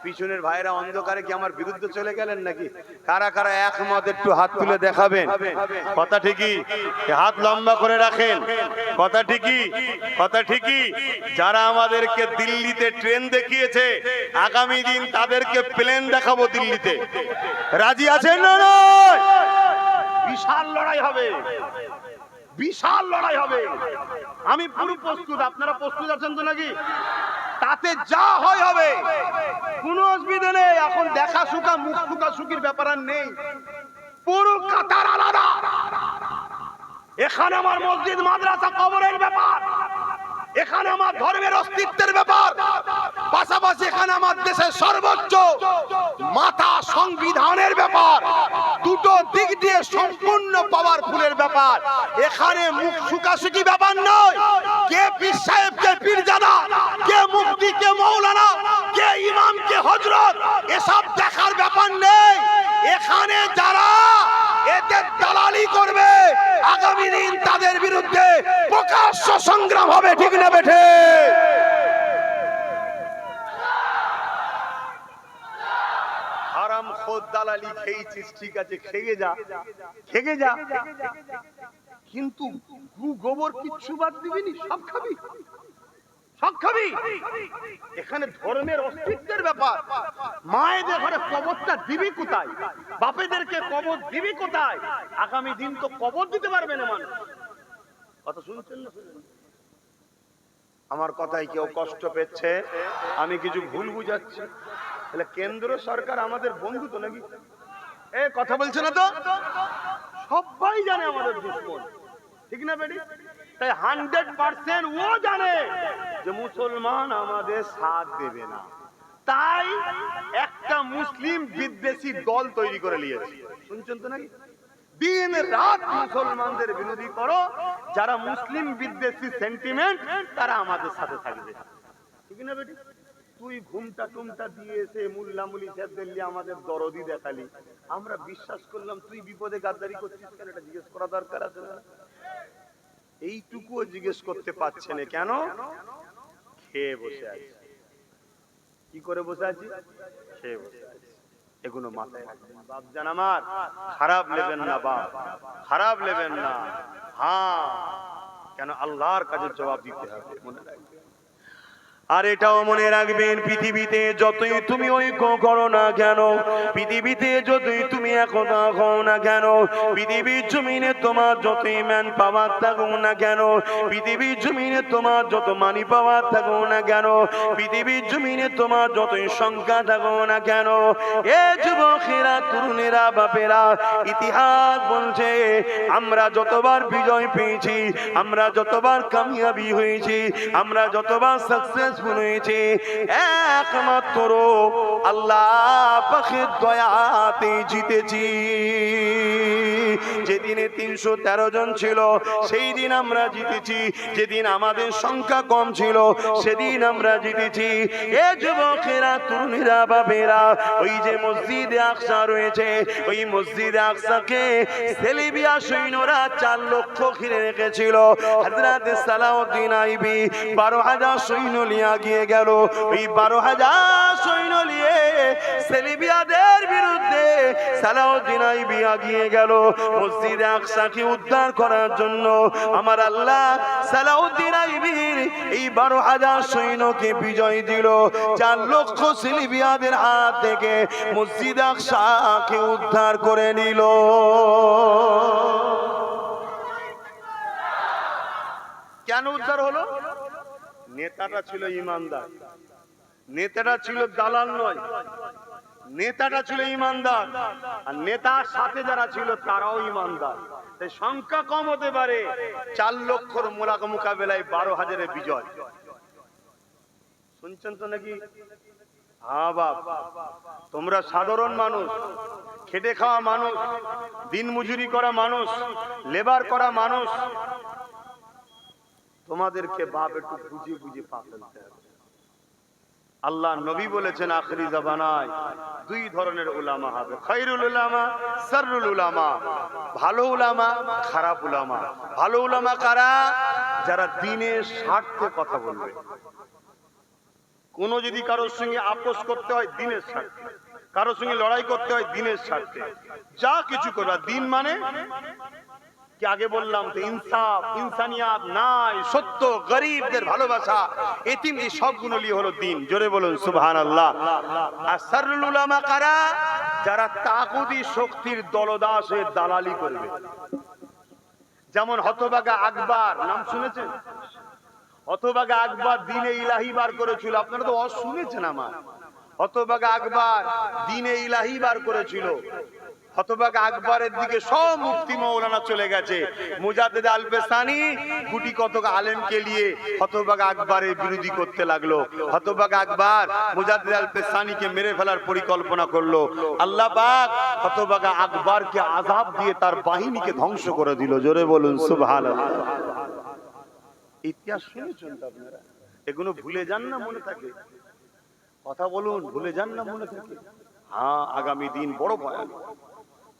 পিছনের ভাইরা অন্ধকারে কি আমার বিরুদ্ধে চলে গেলেন নাকি? কারা কারা একমত একটু হাত তুলে দেখাবেন। কথা ঠিকই, হাত লম্বা করে রাখেন। কথা ঠিকই, কথা ঠিকই। যারা আমাদেরকে দিল্লিতে ট্রেন দেখিয়েছে, আগামী দিন তাদেরকে প্লেন দেখাবো দিল্লিতে। রাজি আছেন না? নয়, বিশাল লড়াই হবে, বিশাল লড়াই হবে। আমি পুরো প্রস্তুত, আপনারা প্রস্তুত আছেন তো নাকি? তাতে যা হয় হবে, কোনো অসুবিধা নেই। এখন দেখা সুখা মুখ সুখা সুখির ব্যাপার আর নেই, পুরো কাতার আলাদা। এখানে আমার মসজিদ মাদ্রাসা কবরের ব্যাপার, এখানে আমার ধর্মের অস্তিত্বের ব্যাপার, পাশাপাশি এখানে আমার দেশের সর্বোচ্চ মাথা সংবিধানের ব্যাপার, দুটো দিক দিয়ে সম্পূর্ণ পাওয়ারফুলের ব্যাপার। এখানে মুখ সুকাসুকি ব্যাপার নয়, কে পীর সাহেব কে পীরজাদা, কে মুফতি কে মৌলানা, কে ইমাম কে হযরত, এসব দেখার ব্যাপার নেই। এখানে যারা এদের দালালি করবে আগামী দিন তাদের বিরুদ্ধে প্রকাশ্য সংগ্রাম হবে, ঠিক না বেঠে? হারাম খোদ দালালি খেয়েছিস, ঠিক আছে, খেয়ে যা, খেয়ে যা, কিন্তু গু গোবর কিচ্ছু বাদ দিবি নি, সব খাবি, সব খাবি। এখানে ধর্মের অস্তিত্বের ব্যাপার। মায়েদের ঘরে কবরটা দিবি কোথায়? বাপেদেরকে কবর দিবি কোথায়? আগামী দিন তো কবর দিতে পারবে না মানুষ। কথা শুনছেন না? আমার কথায় কেউ কষ্ট পেচ্ছে? আমি কিছু ভুল বুঝাচ্ছি? তাহলে কেন্দ্র সরকার আমাদের বন্ধু তো নাকি? এ কথা বলছে না তো? সবাই জানে আমাদের দুশ্মন, ঠিক না বেটি? তাই 100% ও জানে যে মুসলমান আমাদের সাথ দেবে না, তাই একটা মুসলিম বিদ্বেষী দল তৈরি করে নিয়েছে। শুনছেন তো নাকি? দিন রাত মুসলমানদের বিরোধী করো, যারা মুসলিম বিদ্বেষী সেন্টিমেন্ট তারা আমাদের সাথে থাকবে, ঠিক না বেটি? তুই ঘুমটা টুমটা দিয়ে এসে মুল্লা মুলি সাহেবদের নিয়ে আমাদের দরদি দেখালি, আমরা বিশ্বাস করলাম তুই বিপদে গাদ্দারি করছিস কেন, এটা জিজ্ঞেস করা দরকার আছে না? এইটুকুও জিজ্ঞেস করতে পারছে না কেন? খেয়ে বসে আছি। কি করে বসে আছি? খেয়ে বসে আছি। এগুলো মাথায় রাখবেন বাপ জান আমার, খারাপ নেবেন না বাপ, খারাপ নেবেন না। হ্যাঁ, কেন আল্লাহর কাছে জবাব দিতে হবে, মনে রাখবেন। আর এটাও মনে রাখবেন, পৃথিবীতে যতই তুমি ঐক্য করো না কেন, পৃথিবীতে যতই তুমি একতা হও না কেন, পৃথিবীর জমিনে তোমার যতই ম্যান পাওয়ার থাকুক না কেন, পৃথিবীর জমিনে তোমার যত মানি পাওয়ার থাকুক না কেন, পৃথিবীর জমিনে তোমার যতই সংখ্যা থাকুক না কেন, এ যুবকেরা, তরুণেরা, বাপেরা, ইতিহাস বলছে আমরা যতবার বিজয় পেয়েছি, আমরা যতবার কামিয়াবি হয়েছি, আমরা যতবার সাকসেস হয়েছে, একমাত্র আল্লাহ পাকের দয়াতে জিতেছি। যেদিনে 313 জন ছিল সেই দিন আমরা জিতেছি, যেদিন আমাদের সংখ্যা কম ছিল সেদিন আমরা জিতেছি। এ যুবকেরা, তরুণীরা, বাবেরা, ওই যে মসজিদে আকসা রয়েছে, ওই মসজিদে আকসাকে সেলিবিয়া সৈন্যরা 4 লক্ষ ঘিরে রেখেছিল। হযরত সালাউদ্দিন আইবি 12,000 সৈন্য নিয়ে গিয়ে গেল। ওই 12,000 সৈন্য নিয়ে সেলিবিয়াদের বিরুদ্ধে সালাউদ্দিন আইবি গিয়ে গেল মসজিদে আকসাকে উদ্ধার করার জন্য। আমার আল্লাহ সালাউদ্দিন আইবির এই 12,000 সৈন্যকে বিজয় দিল, 4 লক্ষ সেলিবিয়াদের হাত থেকে মসজিদে আকসাকে উদ্ধার করে নিল। কেন উদ্ধার হলো? নেতাটা ছিল ইমানদার, নেতাটা ছিল দালাল নয়, নেতাটা ছিল ইমানদার, আর নেতার সাথে যারা ছিল তারাও ইমানদার। তাই সংখ্যা কম হতে পারে, 4 লক্ষর মোকাবেলায় 12,000-এর বিজয়। শুনছেন তো নাকি? হ্যাঁ বাপ, তোমরা সাধারণ মানুষ, খেটে খাওয়া মানুষ, দিন মজুরি করা মানুষ, লেবার করা মানুষ, তোমাদেরকে বাপ একটু বুঝিয়ে বুঝিয়ে পা ফেলতে হবে। আল্লাহ নবী বলেছেন আখরি জামানায় 2 ধরনের উলামা হবে, খায়রুল উলামা, শাররুল উলামা। ভালো উলামা, খারাপ উলামা। ভালো উলামা কারা? যারা দ্বীনের স্বার্থে কথা বলবে। কোনো যদি কারোর সঙ্গে আপোষ করতে হয় দ্বীনের স্বার্থে, কারোর সঙ্গে লড়াই করতে হয় দ্বীনের স্বার্থে, যা কিছু করবা দ্বীন মানে কি আগে বললাম তো, ইনসাফ, ইনসানিয়াত, ন্যায়, সত্য, গরিবদের ভালোবাসা, এতিম, এই সবগুলো নিয়ে হলো দ্বীন। জোরে বলুন সুবহানাল্লাহ। আর শাররুল উলামা কারা? যারা তাগুতি শক্তির দলদাস হয়ে দালালি করবে। যেমন হতভাগা আকবর, নাম শুনেছেন? হতভাগা আকবর দ্বীনে ইলাহি বার করেছিল, আপনারা তো শুনেছেন। আমার হতভাগা আকবর দ্বীনে ইলাহি বার করেছিল। হতভাগা আকবরের দিকে সব মুফতি মৌলানা চলে গেছে। মুজাদ্দিদ আল-পেশানি গুটি কতক আলেমকে নিয়ে হতভাগা আকবরের বিরোধী করতে লাগলো। হতভাগা আকবর মুজাদ্দিদ আল-পেশানিকে মেরে ফেলার পরিকল্পনা করলো। আল্লাহ পাক হতভাগা আকবরকে আযাব দিয়ে তার বাহিনীকে ধ্বংস করে দিল। জোরে বলুন সুবহানাল্লাহ। ইতিহাস শুনেছেন তো আপনারা? এগুলো ভুলে যান না, মনে থাকে? কথা বলুন, ভুলে যান না, মনে থাকে? হ্যাঁ, আগামী দিন বড় ভয়ানক।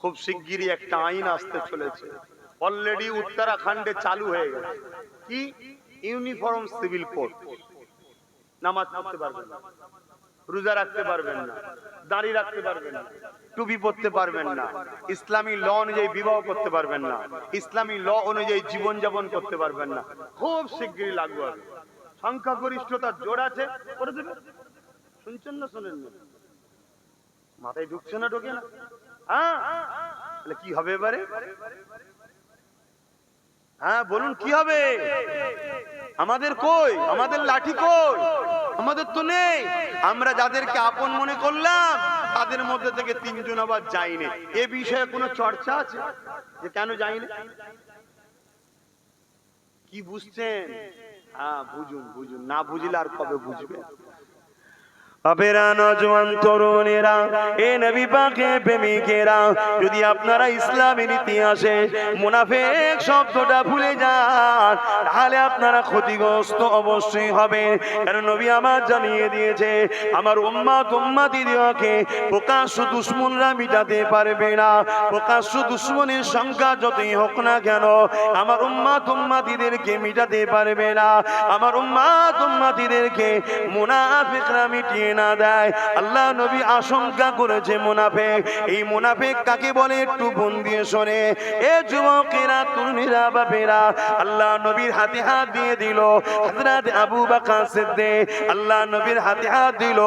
খুব শিগগিরই একটা আইন আসতে চলেছে। অলরেডি উত্তরাখণ্ডে চালু হয়ে গেছে। কি? Uniform civil code. নামাজ পড়তে পারবেন না, রোজা রাখতে পারবেন না, দাড়ি রাখতে পারবেন না, টুপি পরতে পারবেন না, ইসলামী ল অনুযায়ী বিবাহ করতে পারবেন না, ইসলামী ল অনুযায়ী জীবন যাপন করতে পারবেন না। খুব শিগগিরই লাগু হবে। সংখ্যাগরিষ্ঠতার জোর আছে, করে দেবে। শুনছেন না শোনেন না? মাথায় ঢুকছে না, ঢোকে না? হ্যাঁ, তাহলে কি হবে এবারে? হ্যাঁ বলুন, কি হবে? আমাদের কই? আমাদের লাঠি কই? আমাদের তো নেই। আমরা যাদেরকে আপন মনে করলাম তাদের মধ্যে থেকে 3 জন আবার যায়নি। এ বিষয়ে কোনো চর্চা আছে যে কেন যায়নি? কি বুঝছেন? হ্যাঁ বুঝুন, বুঝুন। না বুঝলে আর কবে বুঝবেন? বাপেরা, নজওয়ান তরুণেরা, এ নবী পাকের প্রেমিকেরা, যদি আপনারা ইসলামের ইতিহাসে মুনাফিক শব্দটা ভুলে যান তাহলে আপনারা ক্ষতিগ্রস্ত অবশ্যই হবেন। কারণ নবী আমার জানিয়ে দিয়েছে, আমার উম্মতিদেরকে প্রকাশ্য দুশমনরা মিটাতে পারবে না। প্রকাশ্য দুশমনের সংখ্যা যতই হোক না কেন, আমার উম্মতিদেরকে মিটাতে পারবে না। আমার উম্মতিদেরকে মুনাফিকরা মিটিয়ে না দেয়। আল্লাহ নবী আশঙ্কা করেছে মুনাফিক। এই মুনাফিক কাকে বলে একটু মন দিয়ে শোনে। এ যুবকেরা, তরুণীরা, বাপেরা, আল্লাহ নবীর হাতে হাত দিয়ে দিল হযরত আবু বকর সিদ্দিক। আল্লাহ নবীর হাতে হাত দিল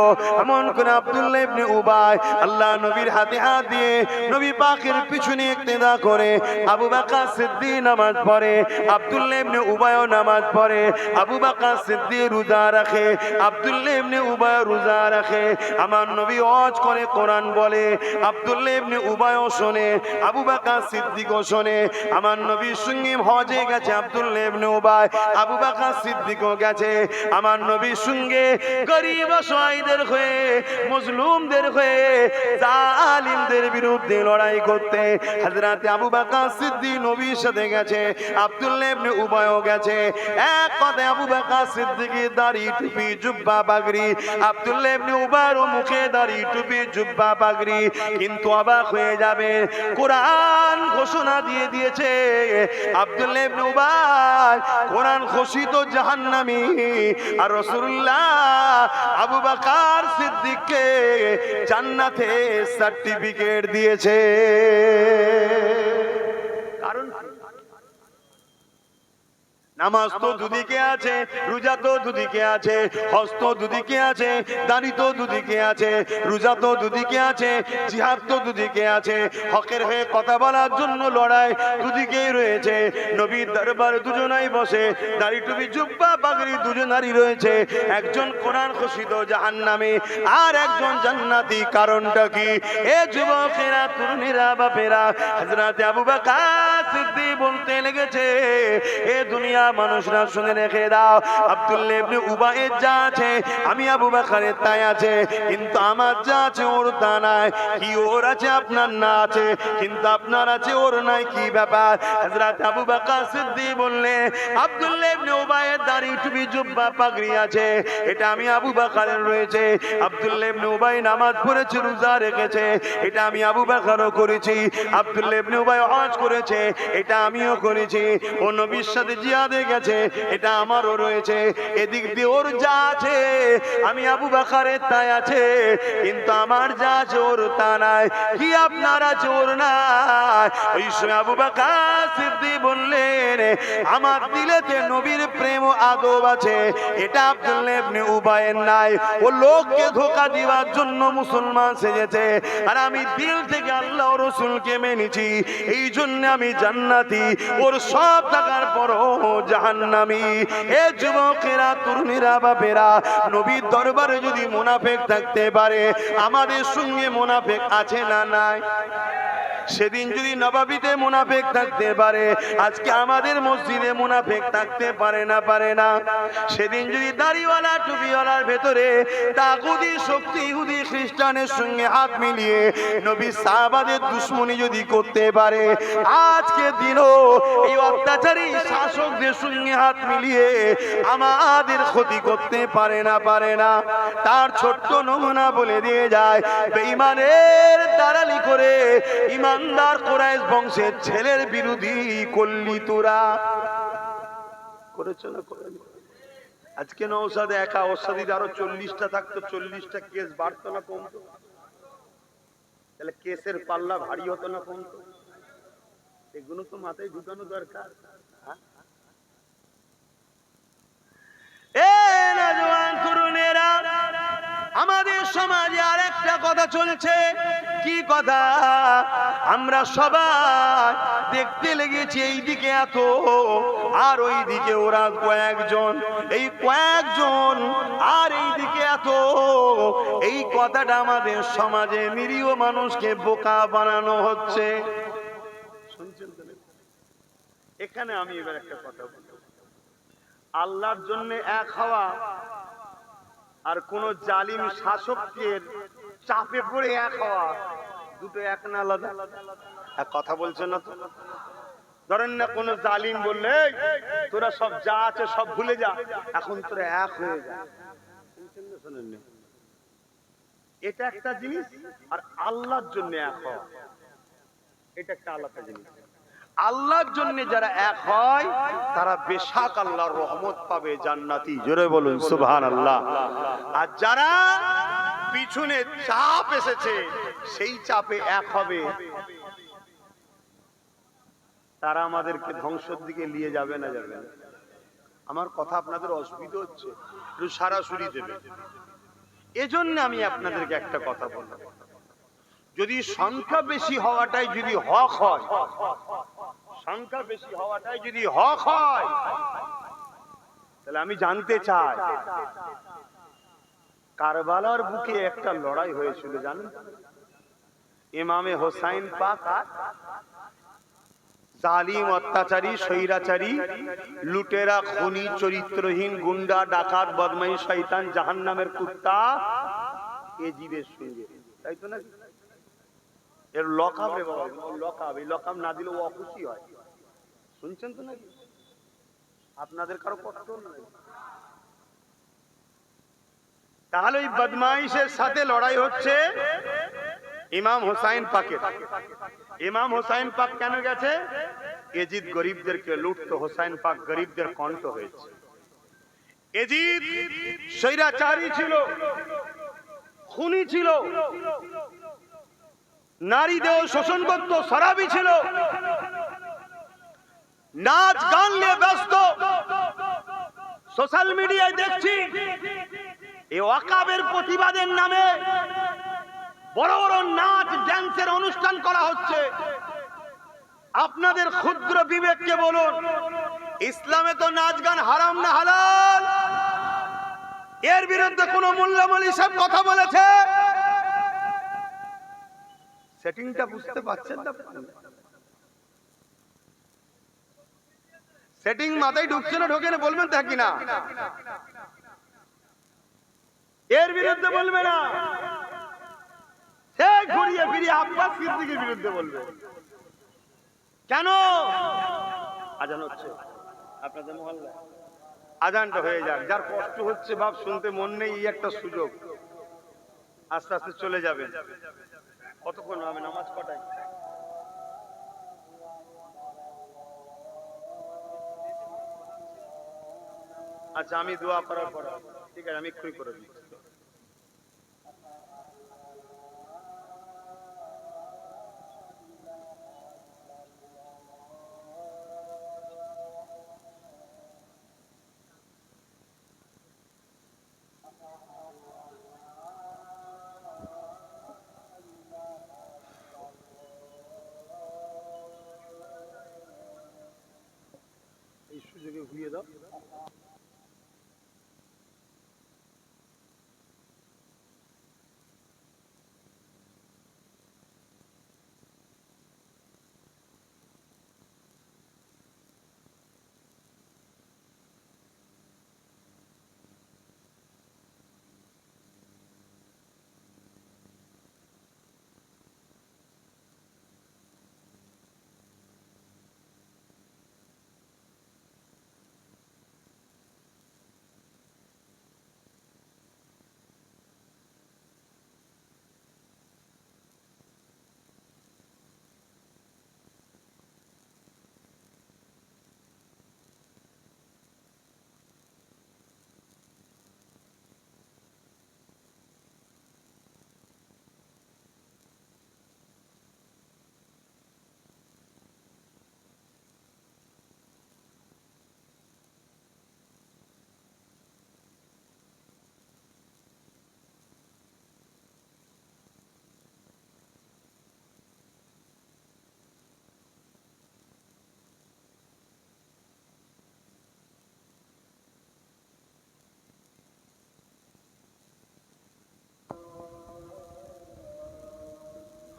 এমন করে আব্দুল্লাহ ইবনে উবাই। আল্লাহ নবীর হাতে হাত দিয়ে নবী পাকের পিছনে ইক্তেদা করে আবু বকর সিদ্দিক নামাজ পড়ে, আব্দুল্লাহ ইবনে উবাইও নামাজ পড়ে। আবু বকর সিদ্দিক রোজা রাখে, আব্দুল্লাহ ইবনে উবাই রোজা রাখে। আমার নবী ওয়াজ করে, কোরআন বলে, আব্দুল্লাহ ইবনে উবাইও শোনে, আবু বকর সিদ্দিকও শোনে। আমার নবীর সঙ্গে হজে গেছে আব্দুল্লাহ ইবনে উবাই, আবু বকর সিদ্দিকও গেছে। আমার নবীর সঙ্গে গরিব অসহায়দের হয়ে, মজলুমদের হয়ে, জালিমদের বিরুদ্ধে লড়াই করতে হযরত আবু বকর সিদ্দিক নবীর সাথে গেছে, আব্দুল্লাহ ইবনে উবাইও গেছে। এক কথায় আবু বকর সিদ্দিকের দাড়ি, টুপি, জুব্বা, পাগড়ি, আব্দুল্লাহ ইবনে উবাইর মুখে দাড়ি, টুপি, জুব্বা, পাগড়ি। কিন্তু অবাক হয়ে যাবে, কোরআন ঘোষণা দিয়ে দিয়েছে আব্দুল্লাহ ইবনে উবাই কোরআন ঘোষিত জাহান্নামী, আর রাসূলুল্লাহ আবু বকর সিদ্দিককে জান্নাতে সার্টিফিকেট দিয়েছে। কারণ নামাজ তো দুদিকে আছে, রোজা তো দুদিকে আছে, হজ তো দুদিকে আছে, দাড়ি তো দুদিকে আছে, রোজা তো দুদিকে আছে, জিহাদ তো দুদিকে আছে, হকের হয়ে কথা বলার জন্য লড়াই দুদিকেই রয়েছে। নবীর দরবারে দুজনাই বসে, দাড়ি, টুপি, জুব্বা, পাগড়ি দুজনারই রয়েছে। একজন কোরআন ঘোষিত জাহান্নামী আর একজন জান্নাতি। কারণটা কি? এ যুবকেরা, তরুণীরা, বাপেরা, হযরত আবু বকর সিদ্দিক বলতে লেগেছে, এ দুনিয়া মানুষরা শুনে রেখে দাও, আব্দুল্লাহ ইবনে উবাইয়ের যা আছে আমি আবু বকরের তাই আছে, কিন্তু আমার যা আছে ওর তা নাই। কি ওর আছে আপনার না আছে, কিন্তু আপনার আছে ওর নাই, কি ব্যাপার? হযরত আবু বকর সিদ্দিক বললেন, আব্দুল্লাহ ইবনে উবাইয়ের দাড়ি, টুপি, জুব্বা, পাগড়ি আছে, এটা আমি আবু বকরের রয়েছে। আব্দুল্লাহ ইবনে উবাই নামাজ পড়েছে, রোজা রেখেছে, এটা আমি আবু বকরও করেছি। আব্দুল্লাহ ইবনে উবাই হজ করেছে, এটা আমিও করেছি। ও নবীর সাথে জিহাদে গেছে, এটা আমারও রয়েছে। এদিক দিয়ে ওর যা আছে আমি আবু বকরের তাই আছে, কিন্তু আমার যা আছে ওর তা নাই। কি আপনার আছে ওর নাই? ওই সময় আবু বকর সিদ্দিক বললেন, আমার দিলেতে নবীর প্রেম ও আদব আছে, এটা আব্দুল্লাহ ইবনে উবাইয়ের নাই। ও লোককে ধোঁকা দেওয়ার জন্য মুসলমান সেজেছে, আর আমি দিল থেকে আল্লাহ ও রাসূলকে মেনেছি, এই জন্য আমি জান্নাতি। ওর সব টাকার পরও জাহান্নামী। এ যুবকেরা, তরুণীরা, বাপেরা, নবীর দরবারে যদি মুনাফিক থাকতে পারে, আমাদের সঙ্গে মুনাফিক আছে না নাই? সেদিন যদি নবাবিতে মুনাফিক থাকতে পারে, আজকে আমাদের মসজিদে মুনাফিক থাকতে পারে না? পারে না। সেদিন যদি দাড়িওয়ালা টুপিওয়ালার ভেতরে তাগুতি শক্তি ইহুদি খ্রিস্টানের সঙ্গে হাত মিলিয়ে নবী সাহাবাদের দুশমনি যদি করতে পারে, আজকে দিনও এই অত্যাচারী শাসকদের সঙ্গে হাত মিলিয়ে আমাদের ক্ষতি করতে পারে না? পারে না। তার ছোট্ট নমুনা বলে দিয়ে যায়, বেঈমানের দালালি করে ইমানদার কুরাইশ বংশের ছেলের বিরোধী করলি তোরা। করেছো না? করেনি? আজকে নওশাদ একা, ওর সাথে আরো 40টা থাকতো, 40টা কেস বাড়তো না কমতো? তাহলে কেসের পাল্লা ভারী হতো না কমতো? এগুলো তো মাথায় ঢুকানো দরকার। আমাদের সমাজে আর একটা কথা চলছে। কি কথা? আমরা সবাই দেখতে লেগেছি এইদিকে এত আর ওই দিকে ওরা কয়েকজন, এই কয়েকজন আর এইদিকে এত। এই কথাটা আমাদের সমাজে নিরীহ মানুষকে বোকা বানানো হচ্ছে। শুনছেন তো? এখানে আমি এবার একটা কথা বলবো। আল্লাহর জন্য এক হওয়া আর কোন জালিম শাসকের চাপে পড়ে এক হওয়া, দুটো এক না আলাদা? এক কথা বলছেন না তো? ধরেন না কোন জালিম বললে তোরা সব যা আছে সব ভুলে যা, এখন তোরা এক হয়ে যা। এটা একটা জিনিস, আর আল্লাহর জন্য এক হওয়া এটা একটা আলাদা জিনিস। আল্লাহর জন্য যারা এক হয় তারা বেশাক আল্লাহর রহমত পাবে, জান্নাতি। জোরে বলুন সুবহানাল্লাহ। আর যারা পিছনে চাপ এসেছে সেই চাপে এক হবে, তারা আমাদেরকে ধ্বংসের দিকে নিয়ে যাবে না? যাবে না? আমার কথা আপনাদের অসুবিধা হচ্ছে? একটু সারাসুরি দেবে। এজন্য আমি আপনাদেরকে একটা কথা বললাম, যদি সংখ্যা বেশি হওয়াটাই যদি হক হয়, সংখ্যা বেশি হওয়াটাই যদি হক হয়, তাহলে আমি জানতে চাই কারবালার বুকে একটা লড়াই হয়েছিল জানেন? ইমামে হোসাইন পাক আর জালিম অত্যাচারী স্বৈরাচারী লুটেরা খুনি চরিত্রহীন গুন্ডা ডাকাত বদমাইশ শয়তান জাহান্নামের কুত্তা এজিদের সঙ্গে, তাই তো না? এর লকআপ রে বাবা, লকআপ। এই লকআপ না দিলে ও অখুশি হয়। শুনছেন তো নাকি? আপনাদের কারো কষ্ট নাই? তাহলে ওই বদমাইশের সাথে লড়াই হচ্ছে ইমাম হোসাইন পাকের। ইমাম হোসাইন পাক কেন গেছে? এজিদ গরিবদেরকে লুটতো, হোসাইন পাক গরিবদের কণ্ঠ হয়েছে। এজিদ স্বৈরাচারী ছিল, খুনি ছিল, নারীদের শোষণ করত, শরাবী ছিল, নাচ গান নিয়ে ব্যস্ত। সোশ্যাল মিডিয়ায় দেখছি এই ওয়াকাবের প্রতিবাদের নামে বড় বড় নাচ ড্যান্সের অনুষ্ঠান করা হচ্ছে। আপনাদের ক্ষুদ্র বিবেককে বলুন, ইসলামে তো নাচ গান হারাম না হালাল? এর বিরুদ্ধে কোন মোল্লা মৌলভী সাহেব কথা বলেছে? সেটিংটা বুঝতে পারছেন না? সেটিং মাথায় ঢুকছে না ঢোকে না? বলবেন তা কিনা? এর বিরুদ্ধে বলবে না, সে ঘুরিয়ে ফিরিয়ে আব্বাস সিদ্দিকীর বিরুদ্ধে বলবে। কেন? আজান হচ্ছে আপনাদের মহল্লায়, আজানটা হয়ে যাক। যার কষ্ট হচ্ছে বাপ শুনতে মন নেই, এই একটা সুযোগ। আস্তে আস্তে চলে যাবে। কতক্ষণ হবে? নামাজ কটায়? আচ্ছা, আমি দোয়া করার পর ঠিক আছে, আমি এক্ষুনি করে দিচ্ছি। এই সুযোগে ঘুরিয়ে দাও।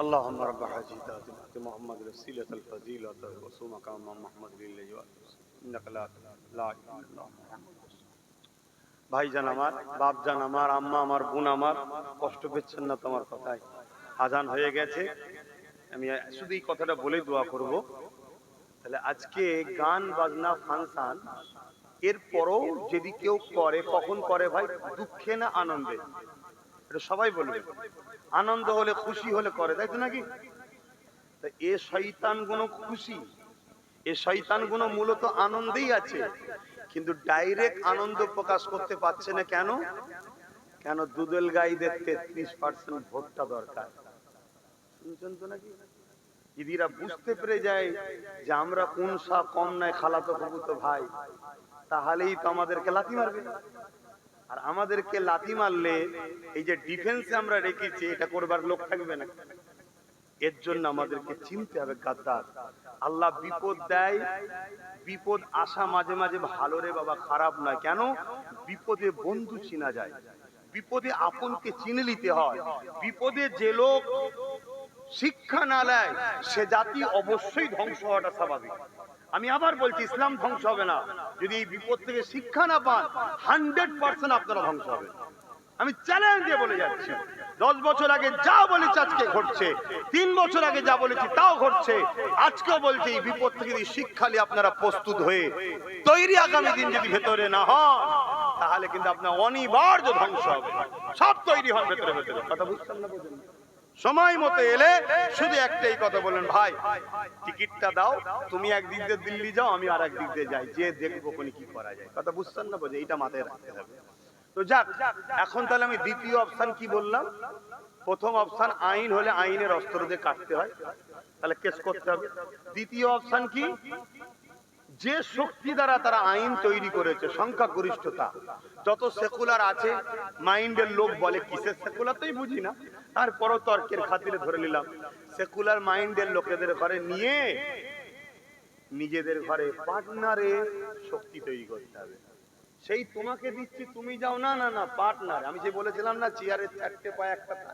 اللهم رب هذه الدعوة محمد الوسيلة الفضيلة وصومك محمد لله إنك لا إله إلا الله محمد ভাইজান আমার, বাপজান আমার, আম্মা আমার, বোন আমার, কষ্ট পেচ্ছেন না তোমার কথায়? আজান হয়ে গেছে, আমি শুধু এই কথাটা বলে দোয়া করব। তাহলে আজকে গান বাজনা ফাংশন এরপরও যদি কেউ করে, কখন করে ভাই? দুঃখে না আনন্দে? এটা সবাই বলবে। আনন্দ হলে, খুশি হলে করে, তাই তো নাকি? তা এ শয়তান গুলো খুশি, এ শয়তান গুলো মূলত আনন্দেই আছে, কিন্তু ডাইরেক্ট আনন্দ প্রকাশ করতে পারছে না। কেন? কেন? দুদল গাইদের 33% ভোটটা দরকার। শুনছেন তো নাকি? ইদিরা বুঝতে পেরে যায় যে আমরা কোন সা কম নাই, খালাতো ফুফুতো ভাই, তাহলেই তো আমাদেরকে লাথি মারবে। আর আমাদেরকে লাথি মারলে এই যে ডিফেন্সে আমরা রেখেছি, এটা করবার লোক থাকবে না। এর জন্য আমাদেরকে চিনতে হবে গাদ্দার। আল্লাহ বিপদ দেয়, বিপদ আসা মাঝে মাঝে ভালো রে বাবা, খারাপ নয়। কেন? বিপদে বন্ধু চিনা যায়, বিপদে আপনকে চিনে নিতে হয়। বিপদে যে লোক শিক্ষা না নেয় সে জাতি অবশ্যই ধ্বংস হওয়াটা স্বাভাবিক। আমি আবার বলছি, ইসলাম ধ্বংস হবে না যদি এই বিপদ থেকে শিক্ষা না পান। 100% আপনারা ধ্বংস হবে। আমি চ্যালেঞ্জ দিয়ে বলে যাচ্ছি, 10 বছর আগে যা বলেছি আজকে ঘটছে, 3 বছর আগে যা বলেছি তাও ঘটছে। আজকেও বলছি, এই বিপদ থেকে যদি শিক্ষা নিয়ে আপনারা প্রস্তুত হয়ে তৈরি, আগামী দিন যদি ভেতরে না হন, তাহলে কিন্তু আপনার অনিবার্য ধ্বংস হবে। সব তৈরি হন ভেতরে ভেতরে। কথা বুঝছেন না? বুঝুন। সময় মতো এলে শুধু একটাই কথা বলেন, ভাই টিকিটটা দাও, তুমি একদিক দিয়ে দিল্লি যাও, আমি আর একদিক দিয়ে যাই, যে দেখবো কোন কি করা যায়। কথা বুঝছেন না? বোঝে, এইটা মাথায় রাখতে হবে। তো যাক, এখন তাহলে আমি দ্বিতীয় অপশন কি বললাম? প্রথম অপশন আইন হলে আইনের অস্ত্র দিয়ে কাটতে হয়, তাহলে কেস করতে হবে। দ্বিতীয় অপশন কি? যে শক্তি দ্বারা তারা আইন তৈরি করেছে, সংখ্যাগরিষ্ঠতা, যত সেকুলার আছে মাইন্ডের লোক বলে, কিসের সেকুলার তাই বুঝি না, তারপরও তর্কের খাতিরে ধরে নিলাম, সেকুলার মাইন্ডের লোকেদের ঘরে নিয়ে নিজেদের ঘরে পার্টনারে শক্তি তৈরি করতে হবে। সেই তোমাকে দিচ্ছি, তুমি যাও, না না না, পার্টনার। আমি যে বলেছিলাম না, চেয়ারের 4টে পায়া একটা পা।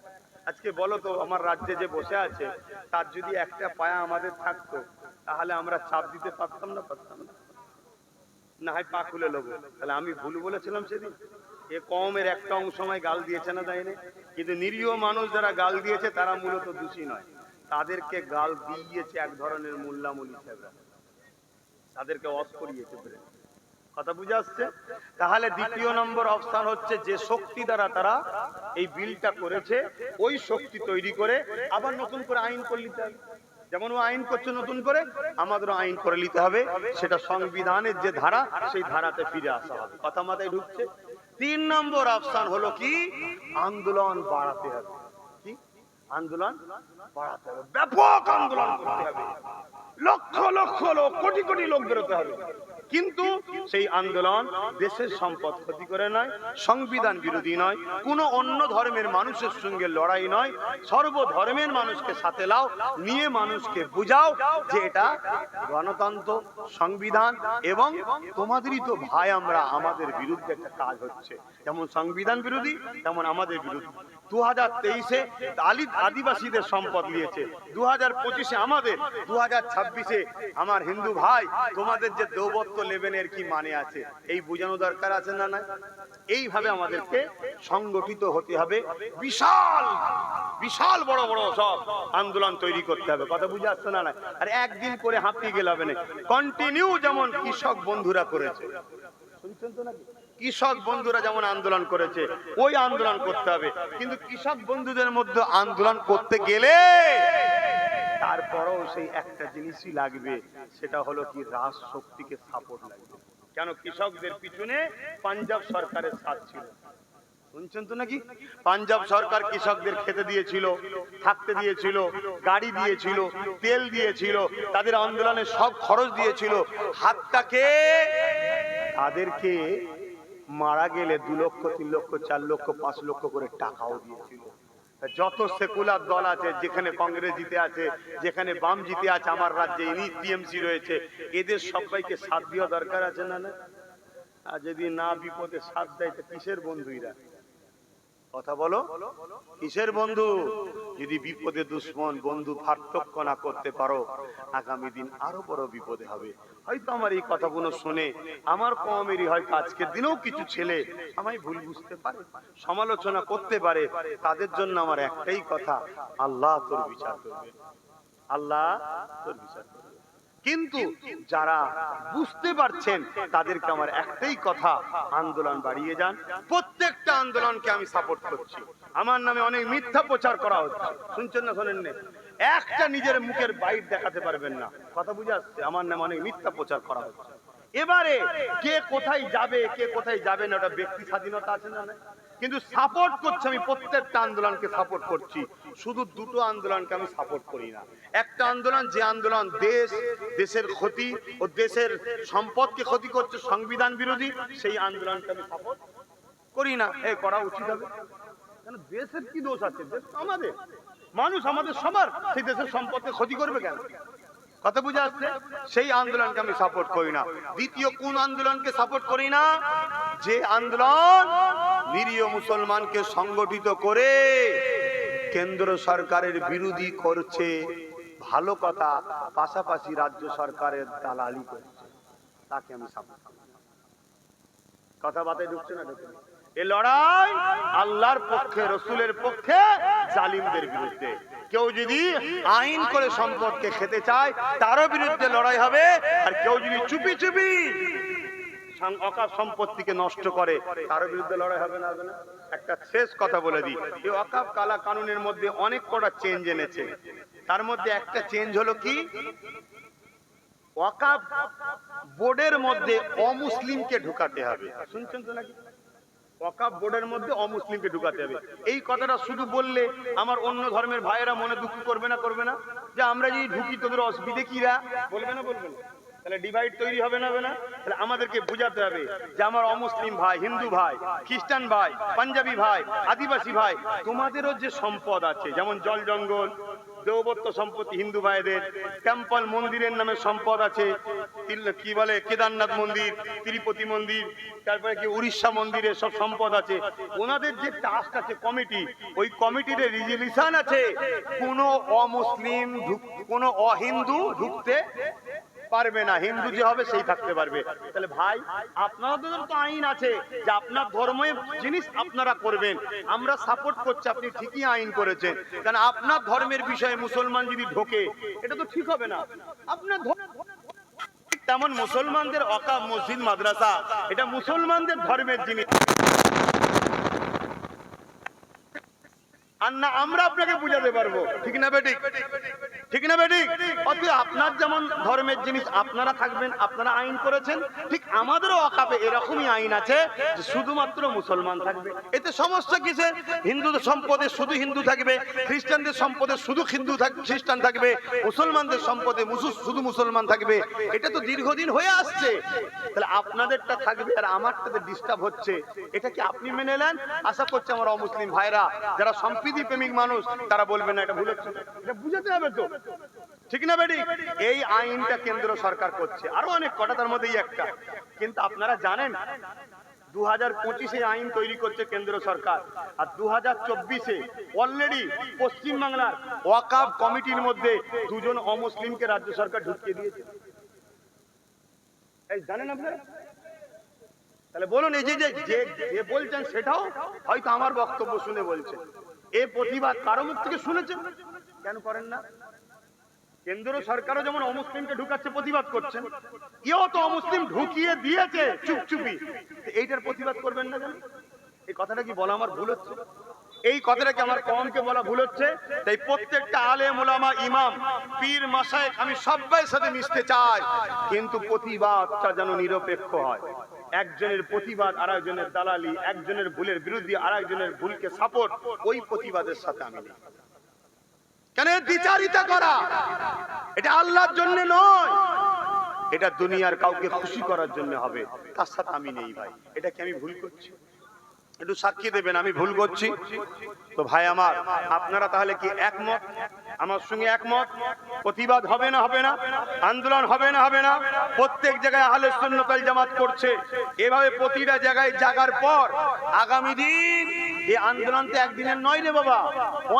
আজকে বলো তো, আমার রাজ্যে যে বসে আছে তার যদি একটা পায়া আমাদের থাকতো, তাহলে আমরা চাপ দিতে পারতাম না? পারতাম না? না হয় পা খুলে নেবো। তাহলে আমি ভুল বলেছিলাম সেদিন? এ কমের একটা অংশ সময় গাল দিয়েছে না, দেয়নি? কিন্তু নিরীহ মানুষ যারা গাল দিয়েছে তারা মূলত দোষী নয়, তাদেরকে গাল দিয়েছে এক ধরনের মোল্লা মুলি সাহেবরা, তাদেরকে অস করিয়েছে। কথা বুঝে আসছে? তাহলে দ্বিতীয় নম্বর অপশন হচ্ছে, যে শক্তি দ্বারা তারা এই বিলটা করেছে, ওই শক্তি তৈরি করে আবার নতুন করে আইন করে নিতে হবে। যেমন ও আইন করছে নতুন করে, আমাদেরও আইন করে নিতে হবে। সেটা সংবিধানের যে ধারা, সেই ধারাতে ফিরে আসা হবে। কথা মাথায় ঢুকছে? 3 নম্বর অপশন হলো কি? আন্দোলন বাড়াতে হবে। কি? আন্দোলন বাড়াতে হবে, ব্যাপক আন্দোলন করতে হবে, লক্ষ লক্ষ লোক, কোটি কোটি লোক বেরোতে হবে। কিন্তু সেই আন্দোলন দেশের সম্পদ ক্ষতি করে নয়, সংবিধান বিরোধী নয়, কোন অন্য ধর্মের মানুষের সঙ্গে লড়াই নয়। সর্বধর্মের মানুষকে সাথে লাও, নিয়ে মানুষকে বুঝাও যে এটা গণতন্ত্র, সংবিধান, এবং তোমাদেরই তো ভাই আমরা, আমাদের বিরুদ্ধে একটা কাজ হচ্ছে। যেমন সংবিধান বিরোধী, তেমন আমাদের বিরোধী। 2023-এ আদিবাসীদের সম্পদ নিয়েছে, 2025-এ আমাদের, 2026-এ আমার হিন্দু ভাই তোমাদের যে দৌবত্ব লেবেনের কি মানে আছে, এই বোঝানো দরকার আছে না? না, এইভাবে আমাদেরকে সংগঠিত হতে হবে। বিশাল বিশাল বড় বড় সব আন্দোলন তৈরি করতে হবে। কথা বুঝে আসছে না? আর একদিন করে হাঁপিয়ে গেলে হবে না, কন্টিনিউ, যেমন কৃষক বন্ধুরা করেছে। শুনছেন তো নাকি? কৃষক বন্ধুরা যেমন আন্দোলন করেছে, ওই আন্দোলন করতে হবে। কিন্তু কৃষক বন্ধুদের মধ্যে আন্দোলন করতে গেলে তারপরও সেই একটা জিনিসই লাগবে, সেটা হলো কি? রাজ শক্তিকে সাপোর্ট লাগবে। কেন? কৃষকদের পিছনে পাঞ্জাব সরকারের সাথ ছিল। শুনছেন তো নাকি? পাঞ্জাব সরকার কৃষকদের খেতে দিয়েছিল, থাকতে দিয়েছিল, গাড়ি দিয়েছিল, তেল দিয়েছিল, তাদের আন্দোলনের সব খরচ দিয়েছিল। হাতটাকে তাদেরকে মারা গেলে 2 লক্ষ, 3 লক্ষ, 4 লক্ষ, 5 লক্ষ করে টাকাও দিয়েছিল। যত সেকুলার দল আছে, যেখানে কংগ্রেস জিতে আছে, যেখানে বাম জিতে আছে, আমার রাজ্যে টিএমসি রয়েছে, এদের সবাইকে সাথ দেওয়া দরকার আছে না? না, আর যদি না বিপদে সাথ দেয় তো কিসের বন্ধুইরা? কথা বলো, কিসের বন্ধু? যদি বিপদে দুশ্মন বন্ধু পার্থক্য না করতে পারো, আগামী দিন আরো বড় বিপদে হবে। হয়তো আমার এই কথাগুলো শুনে আমার কমেরই হয়তো আজকের দিনেও কিছু ছেলে আমায় ভুল বুঝতে পারে, সমালোচনা করতে পারে। তাদের জন্য আমার একটাই কথা, আল্লাহ তোর বিচার করবে, আল্লাহ তোর বিচার করবে। কিন্তু যারা বুঝতে পারছেন তাদেরকে আমার একটাই কথা, আন্দোলন বাড়িয়ে যান। প্রত্যেকটা আন্দোলনকে আমি সাপোর্ট করছি। আমার নামে অনেক মিথ্যা প্রচার করা হচ্ছে, শুনছেন না শোনেন না? একটা নিজের মুখের বাইট দেখাতে পারবেন না, কথা বুঝে আসছে? আমার নামে অনেক মিথ্যা প্রচার করা হচ্ছে। এবারে কে কোথায় যাবে কে কোথায় যাবে না, ওটা ব্যক্তি স্বাধীনতা আছে না? কিন্তু সাপোর্ট করছি আমি, প্রত্যেকটা আন্দোলনকে সাপোর্ট করছি। শুধু দুটো আন্দোলনকে আমি সাপোর্ট করি না। একটা আন্দোলন, যে আন্দোলন দেশের ক্ষতি ও দেশের সম্পদকে ক্ষতি করছে, সংবিধান বিরোধী, সেই আন্দোলনকে আমি সাপোর্ট করি না। করা উচিত হবে, কেন? দেশের কি দোষ আছে? দেশ আমাদের, মানুষ আমাদের সবার, সেই দেশের সম্পদকে ক্ষতি করবে কেন? কথা বুঝে আসছে? সেই আন্দোলনকে আমি সাপোর্ট করি না। দ্বিতীয় কোন আন্দোলনকে সাপোর্ট করি না? যে আন্দোলন নিরীহ মুসলমানকে সংগঠিত করে কেন্দ্র সরকারের বিরোধী করছে, ভালো কথা, পাশাপাশি রাজ্য সরকারের দালালি করছে, তাকে আমি সাপোর্ট করি। কথা বাতায় ঢুকছে না? ঢুকছে। এই লড়াই আল্লাহর পক্ষে, রসুলের পক্ষে, জালিমদের বিরুদ্ধে। কেউ যদি আইন করে সম্পদকে খেতে চায় তারও বিরুদ্ধে লড়াই হবে, আর কেউ যদি চুপি চুপি অকাপ সম্পত্তিকে নষ্ট করে তারও বিরুদ্ধে লড়াই হবে না? হবে না? একটা শেষ কথা বলে দিই, এই অকাপ কালা কানুনের মধ্যে অনেক কটা চেঞ্জ এনেছে। তার মধ্যে একটা চেঞ্জ হলো কি, ওয়াকাফ বোর্ডের মধ্যে অমুসলিমকে ঢুকাতে হবে। শুনছেন তো নাকি? ওয়াকাফ বোর্ডের মধ্যে অমুসলিমকে ঢুকাতে হবে। এই কথাটা শুধু বললে আমার অন্য ধর্মের ভাইয়েরা মনে দুঃখ করবে না? করবে না? যে আমরা যদি ঢুকি তোদের অসুবিধে কিরা, বলবে না? বলবে না? তাহলে ডিভাইড তৈরি হবে না? হবে না? তাহলে আমাদেরকে বোঝাতে হবে যে আমার অমুসলিম ভাই, হিন্দু ভাই, খ্রিস্টান ভাই, পাঞ্জাবি ভাই, আদিবাসী ভাই, তোমাদেরও যে সম্পদ আছে, যেমন জল জঙ্গল, দেবত্ব সম্পত্তি হিন্দু ভাইদের, টেম্পল মন্দিরের নামে সম্পদ আছে, কি বলে কেদারনাথ মন্দির, তিরুপতি মন্দির, তারপরে কি উড়িষ্যা মন্দিরের সব সম্পদ আছে। ওনাদের যে ট্রাস্ট আছে, কমিটি, ওই কমিটির রেজলিউশন আছে, কোন অমুসলিম কোন অহিন্দু ঢুকতে পারবে না, হিন্দু যে হবে সেই থাকতে পারবে। তাহলে ভাই, আপনাদের তো আইন আছে যে আপনার ধর্মের জিনিস আপনারা করবেন, আমরা সাপোর্ট করছি, আপনি ঠিকই আইন করেছেন, কারণ আপনার ধর্মের বিষয়ে মুসলমান যদি ঢোকে এটা তো ঠিক হবে না। আপনার তেমন মুসলমানদের ওয়াকাফ মসজিদ মাদ্রাসা, এটা মুসলমানদের ধর্মের জিনিস, আর না আমরা আপনাকে বুঝাতে পারবো। ঠিক না বেঠিক? ঠিক না বেঠিক? অতএব আপনার যেমন ধর্মের জিনিস আপনারা থাকবেন, আপনারা আইন করেছেন, ঠিক আমাদেরও ওয়াকাফে এরকমই আইন আছে যে শুধুমাত্র মুসলমান থাকবে। এতে সমস্যা কিসে? হিন্দুদের সম্পদে শুধু হিন্দু থাকবে, খ্রিস্টানদের সম্পদে শুধু খ্রিস্টান থাকবে, মুসলমানদের সম্পদে শুধু মুসলমান থাকবে। এটা তো দীর্ঘদিন হয়ে আসছে। তাহলে আপনাদেরটা থাকবে আর আমারটাতে ডিস্টার্ব হচ্ছে, এটা কি আপনি মেনে নেন? আশা করছি আমার অমুসলিম ভাইরা যারা সম্প্রীতি প্রেমিক মানুষ তারা বলবে না এটা ভুল হচ্ছে, এটা বুঝাতে হবে তো। ঠিক না বেটি? এই আইনটা কেন্দ্র সরকার করছে, আরো অনেক কটা, তার মধ্যেই একটা। কিন্তু আপনারা জানেন 2025-এ আইন তৈরি করছে কেন্দ্র সরকার, আর 2024-এ অলরেডি পশ্চিমবাংলার ওয়াকাফ কমিটির মধ্যে দুজন অমুসলিমকে রাজ্য সরকার ঢুকিয়ে দিয়েছে। এই জানেন আপনারা? তাহলে বলুন, এই যে যে বলছেন সেটাও হয়তো আমার বক্তব্য শুনে বলছেন। এই প্রতিবাদ কারো মুখ থেকে শুনেছেন? কেন করেন না? কেন্দ্র সরকারও যেমন অমুসলিমকে ঢুকাচ্ছে, প্রতিবাদ করছেন, এও তো অমুসলিম ঢুকিয়ে দিয়েছে চুপচুপি, এইটার প্রতিবাদ করবেন না কেন? এই কথাটা কি বলা আমার ভুল হচ্ছে? এই কথাটাকে আমার কমকে বলা ভুল হচ্ছে? তাই প্রত্যেকটা আলেম ওলামা, ইমাম, পীর, মাশায়েখ, আমি সবার সাথে মিশতে চাই, কিন্তু প্রতিবাদটা যেন নিরপেক্ষ হয়। একজনের প্রতিবাদ আরেকজনের দালালি, একজনের ভুলের বিরুদ্ধে আরেকজনের ভুলকে সাপোর্ট, ওই প্রতিবাদের সাথে আমি নেই। কেন? দ্বিচারিতা করা এটা আল্লাহর জন্য নয়, এটা দুনিয়ার কাউকে খুশি করার জন্য হবে, তার সাথে আমি নেই ভাই। এটা কি আমি ভুল করছি? একটু সাক্ষী দেবেন আমি ভুল করছি তো? ভাই আমার, আপনারা তাহলে কি একমত আমার সঙ্গে? একমত? প্রতিবাদ হবে না হবে না? আন্দোলন হবে না হবে না? প্রত্যেক জায়গায় আহলে সুন্নাত ওয়াল জামাত করছে, এভাবে প্রতিটা জায়গায় জাগার পর আগামী দিন এই আন্দোলন তো একদিনের নয় রে বাবা,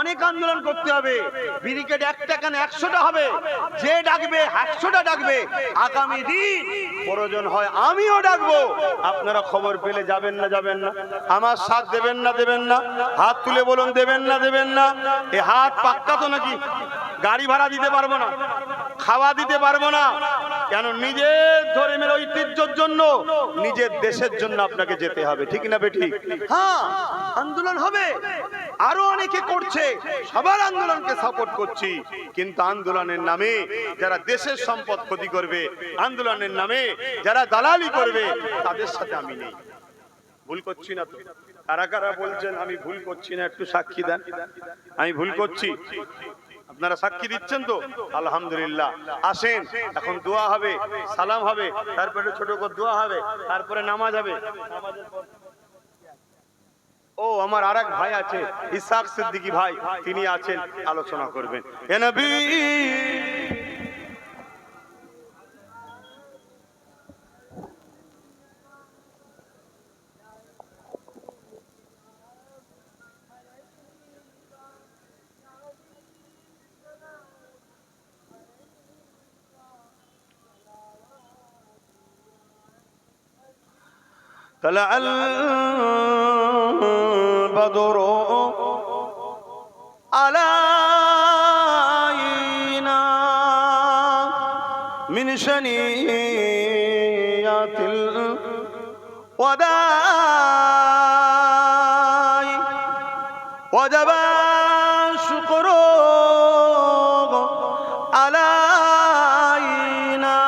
অনেক আন্দোলন করতে হবে। ব্রিগেড একটা কেন 100টা হবে, যে ডাকবে 100টা ডাকবে। আগামী দিন প্রয়োজন হয় আমিও ডাকবো। আপনারা খবর পেলে যাবেন না যাবেন না? আমার সাথ দেবেন না দেবেন না? হাত তুলে বলুন দেবেন না দেবেন না? এ হাত পাক্কা তো নাকি? গাড়ি ভাড়া দিতে পারবো না, খাওয়া দিতে পারবো না, কেন নিজের ধর্মের ঐতিহ্যের জন্য, নিজের দেশের জন্য আপনাকে যেতে হবে, ঠিক না বেঠিক? হ্যাঁ, আন্দোলন হবে, আরো অনেকে করছে, সবার আন্দোলনকে সাপোর্ট করছি, কিন্তু আন্দোলনের নামে যারা দেশের সম্পদ ক্ষতি করবে, আন্দোলনের নামে যারা দালালি করবে, তাদের সাথে আমি নেই। ভুল করছি না তো? কারা কারা বলছেন আমি ভুল করছি না, একটু সাক্ষী দেন আমি ভুল করছি। আপনারা সাক্ষী দিচ্ছেন তো? আলহামদুলিল্লাহ। আসেন, এখন দোয়া হবে, সালাম হবে, তারপরে ছোট করে দোয়া হবে, তারপরে নামাজ হবে। ও আমার আরেক ভাই আছে, ইসহাক সিদ্দিকী ভাই, তিনি আছেন, আলোচনা করবেন। হে নবী, طلع البدر علينا من شنيات الوداع وجب الشكر علينا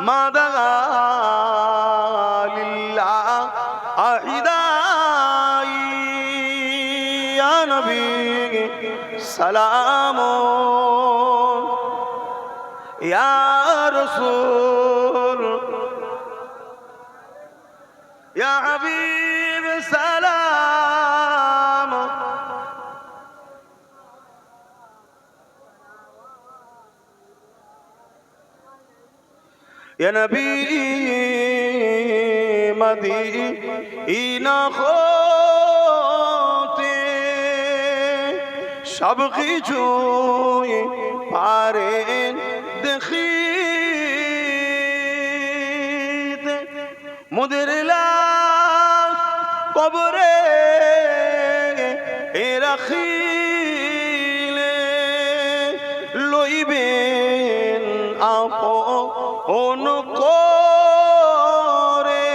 ما دعا سلام يا رسول يا حبيب سلام يا نبي مدينة সব কিছুই পারেন দেখিতে, মোদের লাশ কবরে রাখিলে লইবেন আপন করে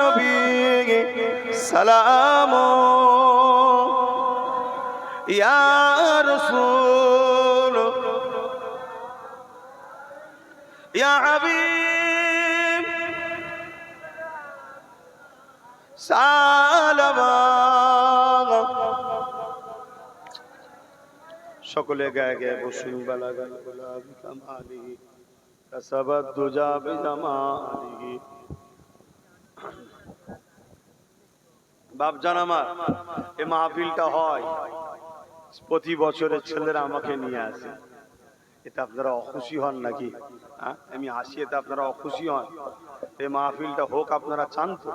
নবী সালাম يا رسول يا حبيب سلام। সকলে গায়ে গায়ে বসুন। বালাগাল গোলাবি কামালি কাসাবাদ দুজা বিজামালি। বাপজান আমার, এই মাহফিলটা হয় প্রতি বছরের ছেলেরা আমাকে নিয়ে আসে, এটা আপনারা অখুশি হন নাকি? আমি আসি, এটা আপনারা অখুশি হন? এই মাহফিলটা হোক আপনারা চান তো?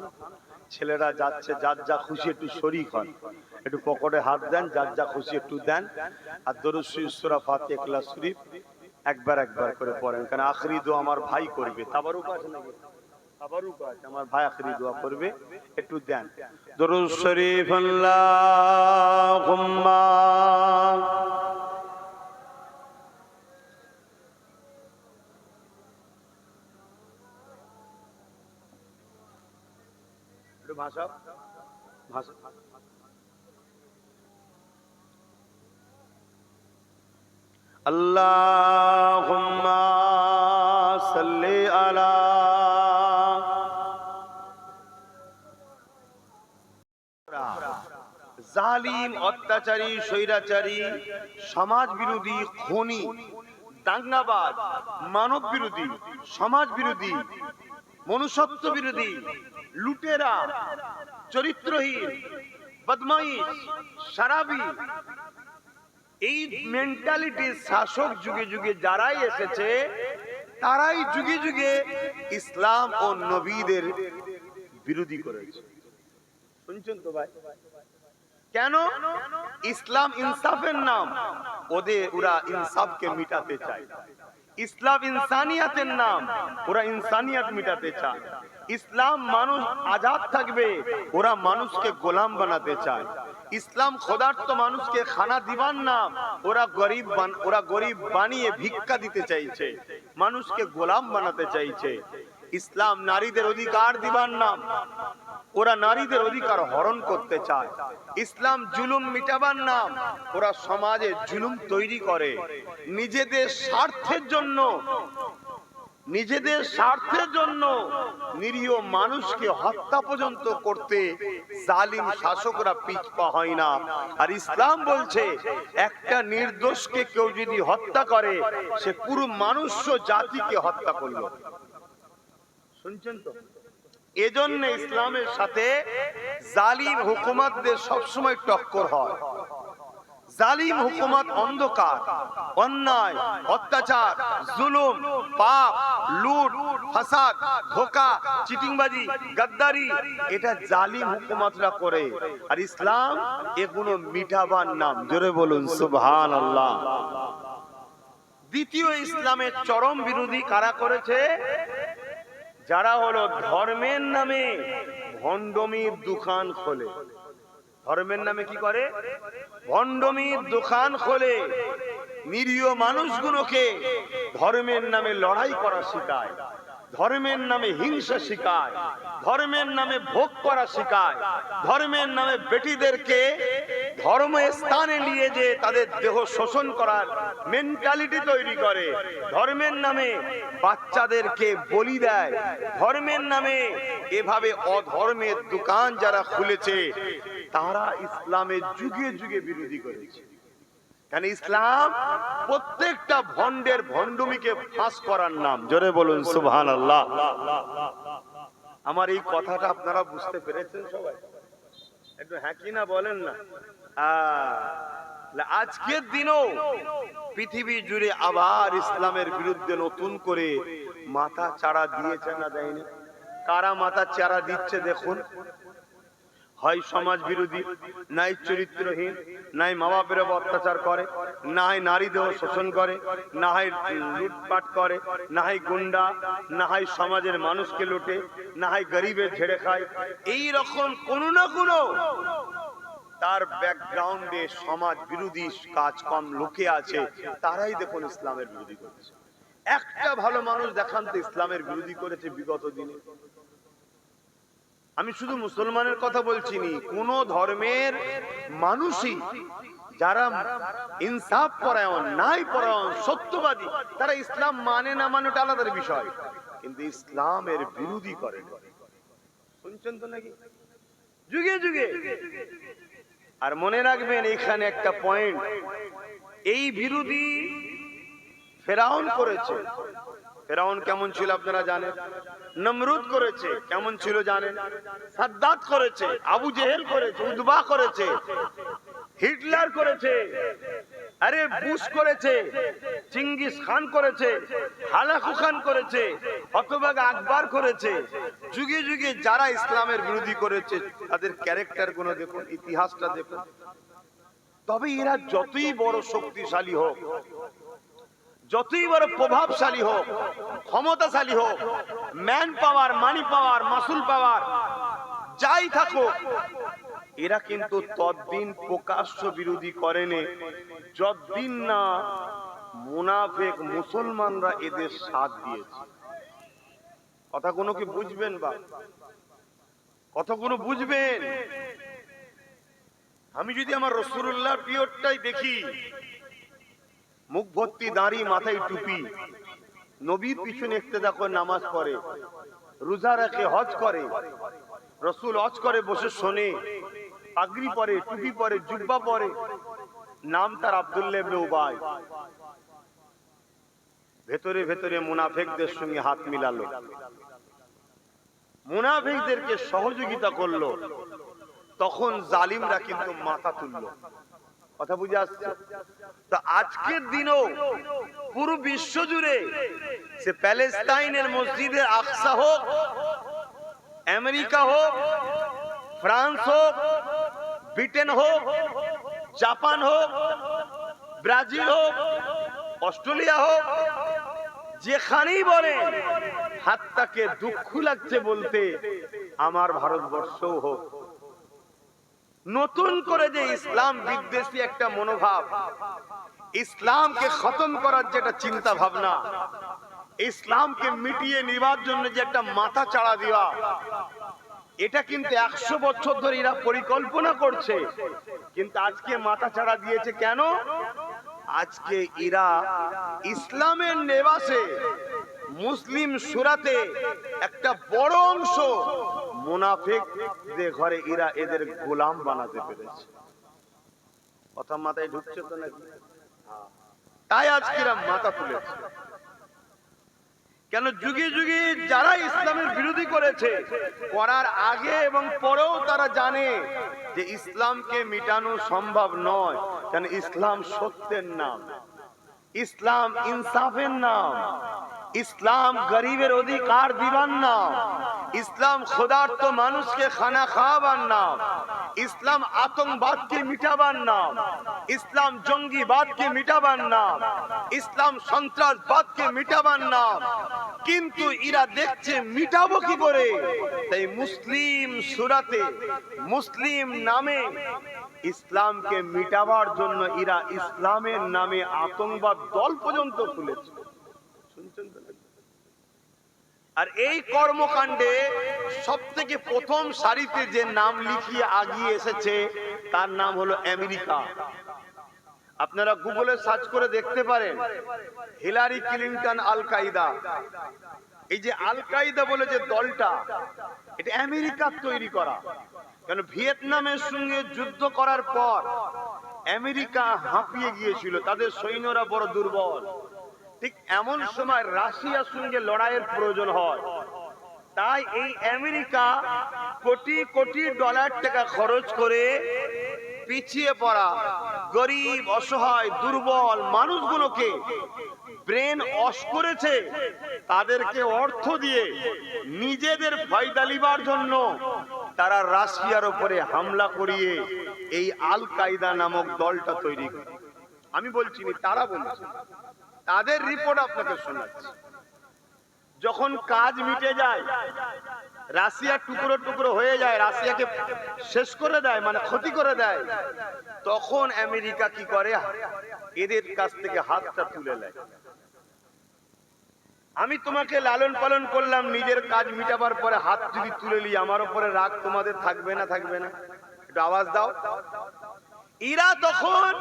ছেলেরা যাচ্ছে, যার যা খুশি একটু শরীক হন, একটু পকেটে হাত দেন, যার যা খুশি একটু দেন, আর দরুদ শরীফ সূরা ফাতিহা ইখলাস শরীফ একবার একবার করে পড়েন, কারণ আখরি দোয়া আমার ভাই করবে। তাবারুক আছে নাকি? তাবারুক আছে, আমার ভাই আখরি দোয়া করবে, একটু দেন দরুদ শরীফ। আল্লাহুম্মা একটু ভাষা ভাষা আল্লাহুম্মা সাল্লি আলা জালিম, অত্যাচারী, স্বৈরাচারী, সমাজ বিরোধী, খুনি, দাঙ্গাবাজ, মানব বিরোধী, সমাজ বিরোধী, মনুষ্যত্ব বিরোধী, লুটেরা, চরিত্রহীন, বদমাইশ, শারাবি, এই মেন্টালিটির শাসক যুগে যুগে যারাই এসেছে, তারাই যুগে যুগে ইসলাম ও নবীদের বিরোধী করেছে। শুনছেন তো ভাই? কেন? ইসলাম ইনসাফের নাম, ওরা ইনসাফকে মিটাতে চায়। ইসলাম ইনসানিয়াতের নাম, ওরা ইনসানিয়াত মিটাতে চায়। ইসলাম মানুষ আজাদ থাকবে, ওরা মানুষকে গোলাম বানাতে চায়। ইসলাম খোদার্থ মানুষকে খানা দিবার নাম, ওরা গরিব বানিয়ে ভিক্ষা দিতে চাইছে, মানুষকে গোলাম বানাতে চাইছে। ইসলাম নারীদের অধিকার দিবার নাম, ওরা নারীদের অধিকার হরণ করতে চায়। ইসলাম জুলুম মিটাবার নাম, ওরা সমাজে জুলুম তৈরি করে। নিজেদের স্বার্থের জন্য নিরীহ মানুষকে হত্যা পর্যন্ত করতে জালিম শাসকরা পিছপা হয় না। আর ইসলাম বলছে একটা নির্দোষকে কেউ যদি হত্যা করে, সে পুরো মনুষ্য জাতিকে হত্যা করলো। শুনছেন তো? এজন্য ইসলামের সাথে জালিম হুকুমতদের সবসময় টক্কর হয়। জালিম হুকুমত অন্ধকার, অন্যায়, অত্যাচার, জুলুম, পাপ, লুট, ফাসাদ, ধোঁকা, চিটিংবাজি, গাদ্দারি, এটা জালিম হুকুমতরা করে। আর ইসলাম এগুলো মিটাবার নাম। জোরে বলুন সুবহানাল্লাহ। দ্বিতীয় ইসলামের চরম বিরোধী কারা করেছে? যারা হলো ধর্মের নামে ভণ্ডমির দোকান খোলে। ধর্মের নামে কি করে? ভণ্ডমির দোকান খোলে। নিরীহ মানুষগুলোকে ধর্মের নামে লড়াই করা শেখায়, ধর্মের নামে হিংসা শেখায়, ধর্মের নামে ভোগ করা শেখায়, ধর্মের নামে বেটিদেরকে ধর্ম স্থানে নিয়ে যে তাদের দেহ শোষণ করার মেন্টালিটি তৈরি করে, ধর্মের নামে বাচ্চাদেরকে বলি দেয়, ধর্মের নামে এভাবে অধর্মের দোকান যারা খুলেছে, তারা ইসলামের যুগে যুগে বিরোধী করেছে। কারণ ইসলাম প্রত্যেকটা ভণ্ডের ভণ্ডুমিকে ফাঁস করার নাম। জোরে বলুন সুবহানাল্লাহ। আমার এই কথাটা আপনারা বুঝতে পেরেছেন সবাই? একটু হ্যাঁ কি না বলেন না। আজকের দিনও পৃথিবী জুড়ে আবার ইসলামের বিরুদ্ধে নতুন করে মাথা চারা দিয়েছে না দেয়নি? কারা মাথা চারা দিচ্ছে দেখুন। হয় সমাজ বিরোধী, নাই চরিত্রহীন, নাই মা বাপের অত্যাচার করে, না হয় নারী দেহ শোষণ করে, না হয় লুটপাট করে, না হয় গুন্ডা, না হয় সমাজের মানুষকে লুটে, না হয় গরিবের ঝেড়ে খায়। এই রকম কোনো না কোনো তার ব্যাকগ্রাউন্ডে সমাজ বিরোধী কাজকর্ম লুকে আছে। তারাই দেখুন ইসলামের বিরোধী করেছে। একটা ভালো মানুষ দেখান তো ইসলামের বিরোধী করেছে বিগত দিনে? আমি শুধু মুসলমানের কথা বলছি নি, কোন ধর্মের মানুষই যারা ইনসাফ পরায়ণ, ন্যায় পরায়ণ, সত্যবাদী, তারা ইসলাম মানে না মানে ওটা আলাদা বিষয়, কিন্তু ইসলামের বিরোধী করে। শুনছেন তো নাকি? যুগে যুগে। আর মনে রাখবেন এখানে একটা পয়েন্ট, এই বিরোধী ফেরাউন করেছে। ফেরাউন কেমন ছিল আপনারা জানেন? নমরুদ করেছে, কেমন ছিল জানেন? সাদ্দাত করেছে, আবু জেহেল করেছে, উদবা করেছে, হিটলার করেছে, আরে বুশ করেছে, চিঙ্গিস খান করেছে, হালাকু খান করেছে, হতভাগ আকবর করেছে। যুগে যুগে যারা ইসলামের বিরোধী করেছে তাদের ক্যারেক্টার গুলো দেখুন, ইতিহাসটা দেখুন। তবে এরা যতই বড় শক্তিশালী হোক, যতই বড় প্রভাবশালী হোক, ক্ষমতাশালী হোক, ম্যান পাওয়ার, মানি পাওয়ার, মাসুল পাওয়ার যাই থাকুক, এরা কিন্তু ততদিন প্রকাশ্য বিরোধী করেনি যতদিন না মুনাফিক মুসলমানরা এদের সাথ দিয়েছে। কথা কোনো কি বুঝবেন? বা কথা কোনো বুঝবেন? আমি যদি আমার রাসূলুল্লাহর পিরিয়ডটাই দেখি, মুখ ভর্তি দাড়ি, মাথায় টুপি, নবীর পিছনে ইক্তেদা করে নামাজ পড়ে, রোজা রাখে, হজ করে। রাসূল হজ করে বসে শোনে, পাগড়ি পরে, টুপি পরে, জুব্বা পরে। নাম তার আব্দুল্লাহ ইবনে উবাই। ভেতরে ভেতরে মুনাফিকদের সঙ্গে হাত মিলালো, মুনাফিকদেরকে সহযোগিতা করলো। তখন জালিমরা কিন্তু মাথা তুললো। কথা বুঝে আসছে তো? আজকের দিনও পুরো বিশ্ব জুড়ে, সে প্যালেস্তাইনের মসজিদে আকসা হোক, আমেরিকা হোক, ফ্রান্স হোক, ব্রিটেন হোক, জাপান হোক, ব্রাজিল হোক, অস্ট্রেলিয়া হোক, যেখানেই বলেন হাতটাকে দুঃখ লাগছে বলতে আমার ভারতবর্ষও হোক, নতুন করে যে ইসলাম বিদ্বেষী একটা মনোভাব, ইসলামকে খতম করার যে একটা চিন্তা ভাবনা, ইসলামকে মিটিয়ে নেবার জন্য যে একটা মাথা চাড়া দেওয়া, এটা কিন্তু 100 বছর ধরে এরা পরিকল্পনা করছে। কিন্তু আজকে মাথা চাড়া দিয়েছে কেন? আজকে এরা ইসলামের নেবাসে মুসলিম সুরাতে একটা বড় অংশ মুনাফিকদের ঘরে এরা এদের গোলাম বানাতে পেরেছে। কথা মাথায় ঢুকছে তো নাকি? তাই আজকে এরা মাথা তুলেছে। কেন? যুগে যুগে যারা ইসলামের বিরোধী করেছে, করার আগে এবং পরেও তারা জানে যে ইসলামকে মিটানো সম্ভব নয়। কেন? ইসলাম সত্যের নাম, ইসলাম ইনসাফের নাম, ইসলাম গরিবের অধিকার দিবার নাম, ইসলাম ক্ষুধার্ত মানুষকে খানা খাওয়াবার নাম, ইসলাম আতঙ্কবাদকে মিটাবার নাম, ইসলাম জঙ্গিবাদকে মিটাবার নাম, ইসলাম সন্ত্রাসবাদকে মিটাবার নাম। কিন্তু এরা দেখছে মিটাবো কি করে? তাই মুসলিম সুরাতে, মুসলিম নামে ইসলামকে মিটাবার জন্য এরা ইসলামের নামে আতঙ্কবাদ দল পর্যন্ত খুলেছে। শুনছেন তো? আর এই কর্মকাণ্ডে সব থেকে প্রথম সারিতে যে নাম লিখিয়ে আগিয়ে এসেছে তার নাম হলো আমেরিকা। আপনারা গুগলে সার্চ করে দেখতে পারেন, হিলারি ক্লিনটন আল কায়দা। এই যে আল কায়দা বলে যে দলটা, এটা আমেরিকার তৈরি করা। কেন? ভিয়েতনামের সঙ্গে যুদ্ধ করার পর আমেরিকা হাঁপিয়ে গিয়েছিল, তাদের সৈন্যরা বড় দুর্বল। ঠিক এমন সময় রাশিয়ার সঙ্গে লড়াইয়ের প্রয়োজন হয়। তাই এই আমেরিকা কোটি কোটি ডলার টাকা খরচ করে পিছিয়ে পড়া গরিব, অসহায়, দুর্বল মানুষগুলোকে ব্রেন ওয়াশ করেছে। তাদেরকে অর্থ দিয়ে নিজেদের ফায়দা লিবার জন্য তারা রাশিয়ার উপরে হামলা করিয়ে এই আল কায়দা নামক দলটা তৈরি করে। আমি বলছি না, তারা বলছে, তাদের রিপোর্ট আপনাকে শোনাচ্ছি। যখন কাজ মিটে যায়, রাশিয়া টুকরো টুকরো হয়ে যায়, রাশিয়াকে শেষ করে দেয়, মানে ক্ষতি করে দেয়, তখন আমেরিকা কি করে? এদের কাছ থেকে হাতটা তুলে নেয়। আমি তোমাকে লালন পালন করলাম, নিজের কাজ মিটাবার পরে হাত যদি তুলে নিই, আমার উপরে রাগ তোমাদের থাকবে না? থাকবে না? একটু আওয়াজ দাও। এরা তখন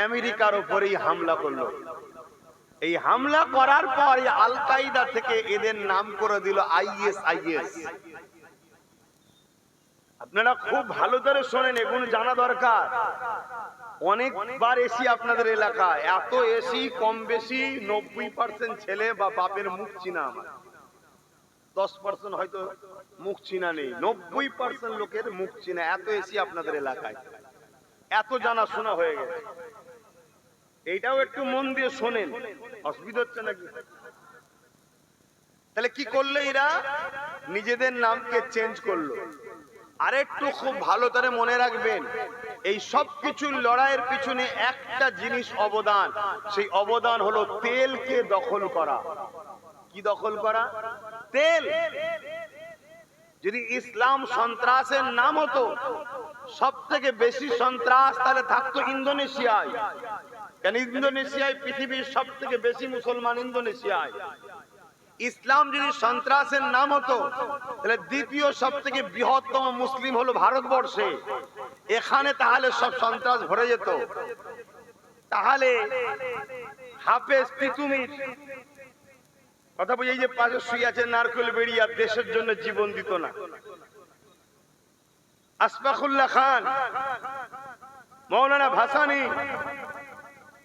আমেরিকার উপরেই হামলা করলো। এই হামলা করার পর আল কায়দা থেকে এদের নাম করে দিল ISIS। আপনারা খুব ভালো করে শোনেন, এগুলো জানা দরকার। অনেকবার এসি আপনাদের এলাকায়, এত এসি কম বেশি 90% ছেলে বা বাপের মুখ চিনা আমার, 10% হয়তো মুখ চিনা নেই, 90% লোকের মুখ চিনা। এত এসি আপনাদের এলাকায়, এত জানা শোনা হয়ে গেছে। এইটাও একটু মন দিয়ে শোনেন, অসুবিধা হচ্ছে নাকি? তাহলে কি করলো এরা? নিজেদের নামকে চেঞ্জ করলো। আরেকটু খুব ভালো করে মনে রাখবেন, এই সব কিছুর লড়াইয়ের পিছনে একটা জিনিস অবদান, সেই অবদান হলো তেলকে দখল করা। কি দখল করা? তেল। যদি ইসলাম সন্ত্রাসের নাম হতো, সব থেকে বেশি সন্ত্রাস তাহলে থাকতো ইন্দোনেশিয়ায়। কেন? ইন্দোনেশিয়ায় পৃথিবীর সব থেকে বেশি মুসলমান ইন্দোনেশিয়ায়। ইসলাম যদি সন্ত্রাসের নাম হতো, তাহলে দ্বিতীয় সব থেকে বৃহত্তম মুসলিম হলো ভারতবর্ষে। এখানে তাহলে সব সন্ত্রাস ভরে যেত। তাহলে হাফেজ তিতুমির কথা বলি, এই যে পাশে শুয়ে আছে নারকেল বেড়িয়া, দেশের জন্য জীবন দিত না। আশফাকুল্লাহ খান, মৌলানা ভাসানী,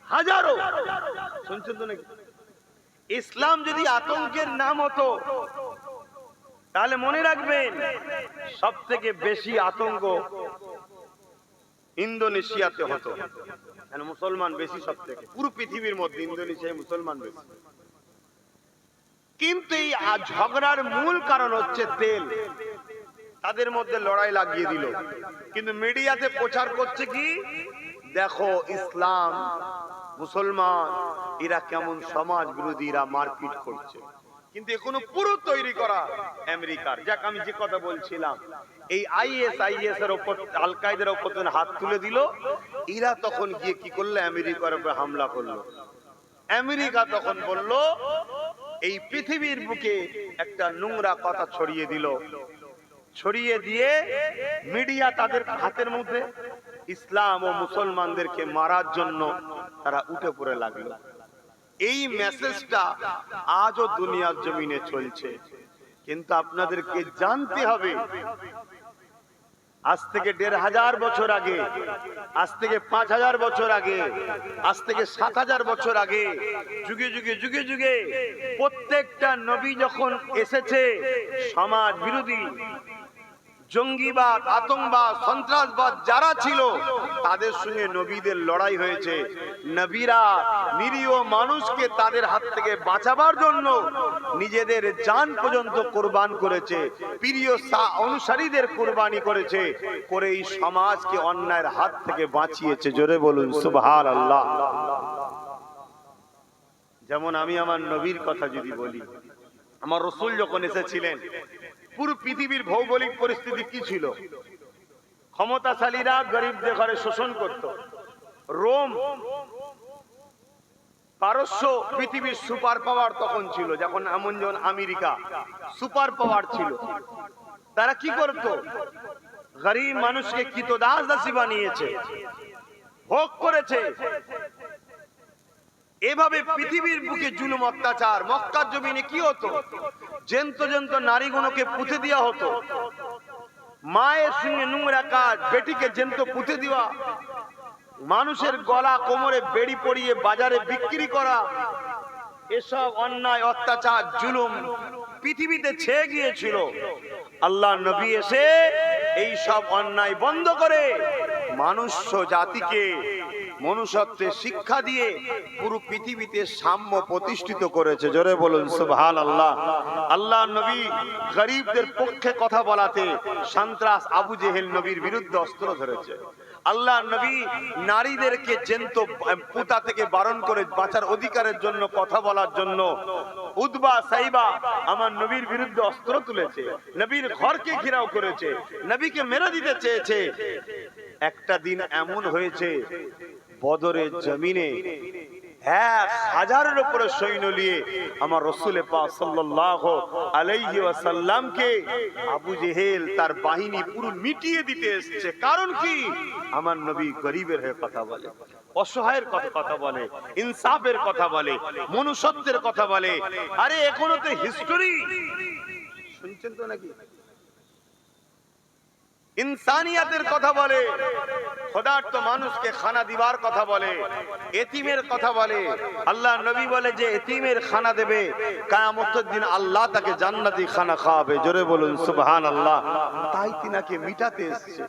হাজারো, শুনছেন তো নাকি? ইসলাম যদি আতঙ্কের নাম হতো, তাহলে মনে রাখবেন সব থেকে বেশি আতঙ্ক ইন্দোনেশিয়াতে হতো। কেন? মুসলমান বেশি সব থেকে, পুরো পৃথিবীর মধ্যে ইন্দোনেশিয়ায় মুসলমান বেশি। কিন্তু এই ঝগড়ার মূল কারণ হচ্ছে তেল। তাদের মধ্যে লড়াই লাগিয়ে দিল। কিন্তু মিডিয়াতে প্রচার করছে কি, দেখো ইসলাম মুসলমান এরা কেমন সমাজ বিরোধীরা মারপিট করছে। কিন্তু এখনো পুরো তৈরি করা আমেরিকার। যাক, আমি যে কথা বলছিলাম, এই আইএস এর উপর, আল কায়দার উপর হাত তুলে দিল, এরা তখন গিয়ে কি করলো, আমেরিকার উপর হামলা করলো। আমেরিকা তখন বলল, এই পৃথিবীর বুকে একটা নোংরা কথা ছড়িয়ে দিল, ছড়িয়ে দিয়ে মিডিয়া তাদের হাতের মধ্যে ইসলাম ও মুসলমানদেরকে মারার জন্য তারা উঠে পড়ে লাগলো। এই মেসেজটা আজও দুনিয়ার জমিনে চলছে। কিন্তু আপনাদেরকে জানতে হবে, আজ থেকে ১৫০০ বছর আগে, আজ থেকে ৫০০০ বছর আগে, আজ থেকে ৭০০০ বছর আগে, যুগে যুগে যুগে যুগে প্রত্যেকটা নবী যখন এসেছে, সমাজ বিরোধী জঙ্গিবাদ, আতঙ্কবাদ, সন্ত্রাসবাদ যারা ছিল, তাদের সঙ্গে নবীদের লড়াই হয়েছে। নবীরা নিরীহ মানুষকে তাদের হাত থেকে বাঁচাবার জন্য নিজেদের জান পর্যন্ত কোরবান করেছে, প্রিয় অনুসারীদের কোরবানি করেছে, করে এই সমাজকে অন্যায়ের হাত থেকে বাঁচিয়েছে। জোরে বলুন সুবহানাল্লাহ। যেমন আমি আমার নবীর কথা যদি বলি, আমার রাসূল যখন এসেছিলেন, পুরো পৃথিবীর ভৌগোলিক পরিস্থিতি কি ছিল? ক্ষমতাশালীরা গরিবদের ঘরে শোষণ করত। রোম, পারস্য পৃথিবীর সুপার পাওয়ার তখন ছিল, যখন এমন যেমন আমেরিকা সুপার পাওয়ার ছিল। তারা কি করত? গরিব মানুষকে কৃতদাস দাসী বানিয়েছে, ভোগ করেছে। এভাবে পৃথিবীর বুকে জুলুম অত্যাচার। মক্কার জমিনে কি হতো? জেন্ত জেন্ত নারীগুলোকে পুঁতে দেওয়া হতো। মায়ের সঙ্গে নোংরা কাজ, বেটিকে জেন্ত পুঁতে দেওয়া, মানুষের গলা কোমরে বেড়ি পরিয়ে বাজারে বিক্রি করা, এসব অন্যায় অত্যাচার জুলুম পৃথিবীতে ছেয়ে গিয়েছিল। আল্লাহ নবী এসে এই সব অন্যায় বন্ধ করে মানুষ জাতিকে মনুষ্যত্বের শিক্ষা দিয়ে পুরো পৃথিবীতে সাম্য প্রতিষ্ঠিত করেছে। জোরে বলুন সুবহানাল্লাহ। আল্লাহ নবী গরিবদের পক্ষে কথা বলাতে সন্ত্রাস আবু জেহেল নবীর বিরুদ্ধে অস্ত্র ধরেছে। আল্লাহ নবী নারীদেরকে জেন্ত পুতা থেকে বারণ করে বাঁচার অধিকারের জন্য কথা বলার জন্য উতবা সাইবা আমার নবীর বিরুদ্ধে অস্ত্র তুলেছে, নবীর ঘরকে ঘেরাও করেছে, নবীকে মেরে দিতে চেয়েছে। একটা দিন এমন হয়েছে, বদরের জমিনে ১০০০-এর উপরে সৈন্য নিয়ে আমার রাসূল পাক সাল্লাল্লাহু আলাইহি ওয়াসাল্লামকে আবু জেহেল তার বাহিনী পুরো মিটিয়ে দিতে এসেছে। কারণ কি? আমার নবী গরিবের হয়ে কথা বলে, অসহায়ের কথা বলে, ইনসাফের কথা বলে, মনুষ্যত্বের কথা বলে। আরে এখনো তো হিস্টোরি শুনছেন তো নাকি? ইনসানিয়াতের কথা বলে, খোদার্ত মানুষকে খানা দিবার কথা বলে, এতিমের কথা বলে। আল্লাহ নবী বলে যে এতিমের খানা দেবে, কিয়ামতের দিন আল্লাহ তাকে জান্নাতি খানা খাওয়াবে। জোরে বলুন সুবহানাল্লাহ। তাই তিনাকে মিটাতে এসেছে।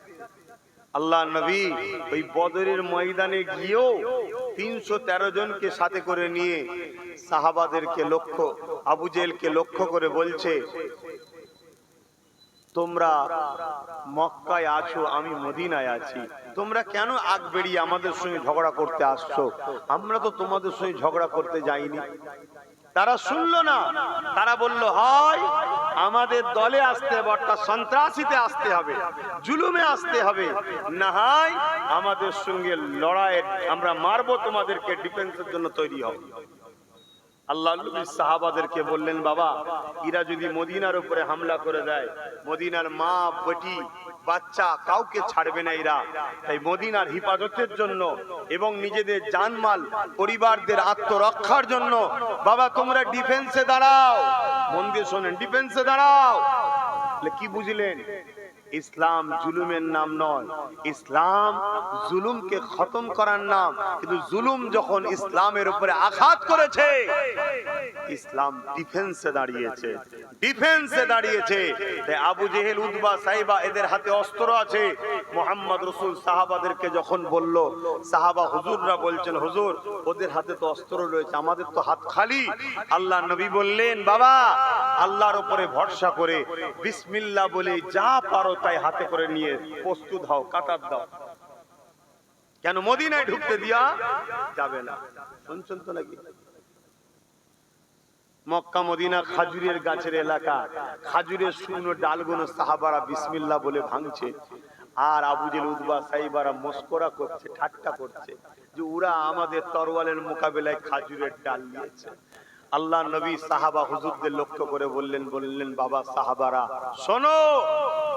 আল্লাহ নবী ওই বদরের ময়দানে গিয়েও ৩১৩ জনকে সাথে করে নিয়ে সাহাবাদেরকে লক্ষ্য, আবু জেহেলকে লক্ষ্য করে বলছে, তোমরা মক্কায় আছো, আমি মদিনায় আছি, তোমরা কেন আগ বেরিয়ে আমাদের সঙ্গে ঝগড়া করতে আসছো? আমরা তো তোমাদের সঙ্গে ঝগড়া করতে যাইনি। তারা শুনলো না। তারা বলল, হয় আমাদের দলে আসতে হবে, অর্থাৎ সন্ত্রাসীতে আসতে হবে, জুলুমে আসতে হবে, না হয় আমাদের সঙ্গে লড়াইয়ের আমরা মারবো, তোমাদেরকে ডিফেন্সের জন্য তৈরি হবে। আল্লাহ নবী সাহাবাদেরকে বললেন, বাবা এরা যদি মদিনার উপরে হামলা করে দেয়, মদিনার মা বেটি বাচ্চা কাউকে ছাড়বে না এরা। তাই মদিনার হিফাজতের জন্য এবং নিজেদের জানমাল পরিবারদের আত্মরক্ষার জন্য বাবা তোমরা ডিফেন্সে দাঁড়াও। মন দিয়ে শোনেন, ডিফেন্সে দাঁড়াও। কি বুঝলেন? ইসলাম জুলুমের নাম নয়, ইসলাম জুলুমকে খতম করার নাম। কিন্তু জুলুম যখন ইসলামের উপরে আঘাত করেছে, ইসলাম ডিফেন্সে দাঁড়িয়েছে, ডিফেন্সে দাঁড়িয়েছে। তাই আবু জেহেল, উতবা, সাইবা এদের হাতে অস্ত্র আছে। মোহাম্মদ রসুল সাহাবাদেরকে যখন বলল, সাহাবা হুজুররা বলছেন, হুজুর ওদের হাতে তো অস্ত্র রয়েছে, আমাদের তো হাত খালি। আল্লাহ নবী বললেন, বাবা আল্লাহর উপরে ভরসা করে বিসমিল্লাহ বলে যা পারো তাই হাতে করে নিয়ে প্রস্তুত হও, কাতার দাও। কেন মদিনায় ঢুকতে দিয়া যাবে না? শুনছেন তো নাকি? মক্কা মদিনা খাজুরের গাছের এলাকা, খাজুরের শুকনো ডালগুলো সাহাবারা বিসমিল্লাহ বলে ভাঙছে, আর আবু জেহেল, উতবা, সাইবারা মস্করা করছে, ঠাট্টা করছে যে ওরা আমাদের তরোয়ালের মোকাবেলায় খাজুরের ডাল নিয়েছে। আল্লাহ নবী সাহাবা হুজুরদের লক্ষ্য করে বললেন, বাবা সাহাবারা শোনো,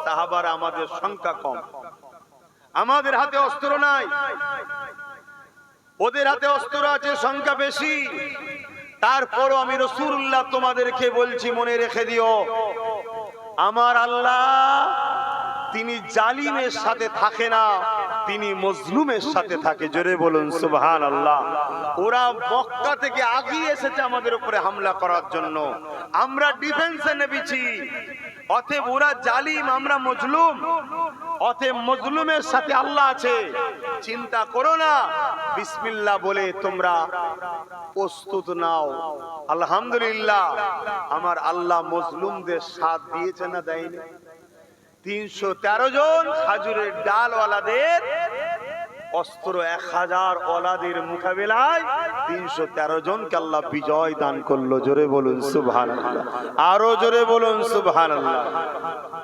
সাহাবারা আমাদের সংখ্যা কম, আমাদের হাতে অস্ত্র নাই, ওদের হাতে অস্ত্র আছে, সংখ্যা বেশি। তারপরও আমি রাসূলুল্লাহ তোমাদেরকে বলছি, মনে রেখে দিও, আমার আল্লাহ তিনি জালিমের সাথে থাকে না, তিনি মজলুমের সাথে থাকে। জোরে বলুন সুবহানাল্লাহ। ওরা মক্কা থেকে আগিয়ে এসেছে আমাদের উপরে হামলা করার জন্য, আমরা ডিফেন্সে নেমেছি। অতএব ওরা জালিম, আমরা মজলুম, অতএব মজলুমের সাথে আল্লাহ আছে, চিন্তা করো না, বিসমিল্লাহ বলে তোমরা প্রস্তুত নাও। আলহামদুলিল্লাহ, আমার আল্লাহ মজলুমদের সাথ দিয়েছে না দেয়নি? 313 জন খাজুরের ডালওয়ালাদের অস্ত্র 1000 ওলাদের মোকাবেলায় 313 জনকে আল্লাহ বিজয় দান করলো। জোরে বলুন সুবহানাল্লাহ, আরো জোরে বলুন সুবহানাল্লাহ।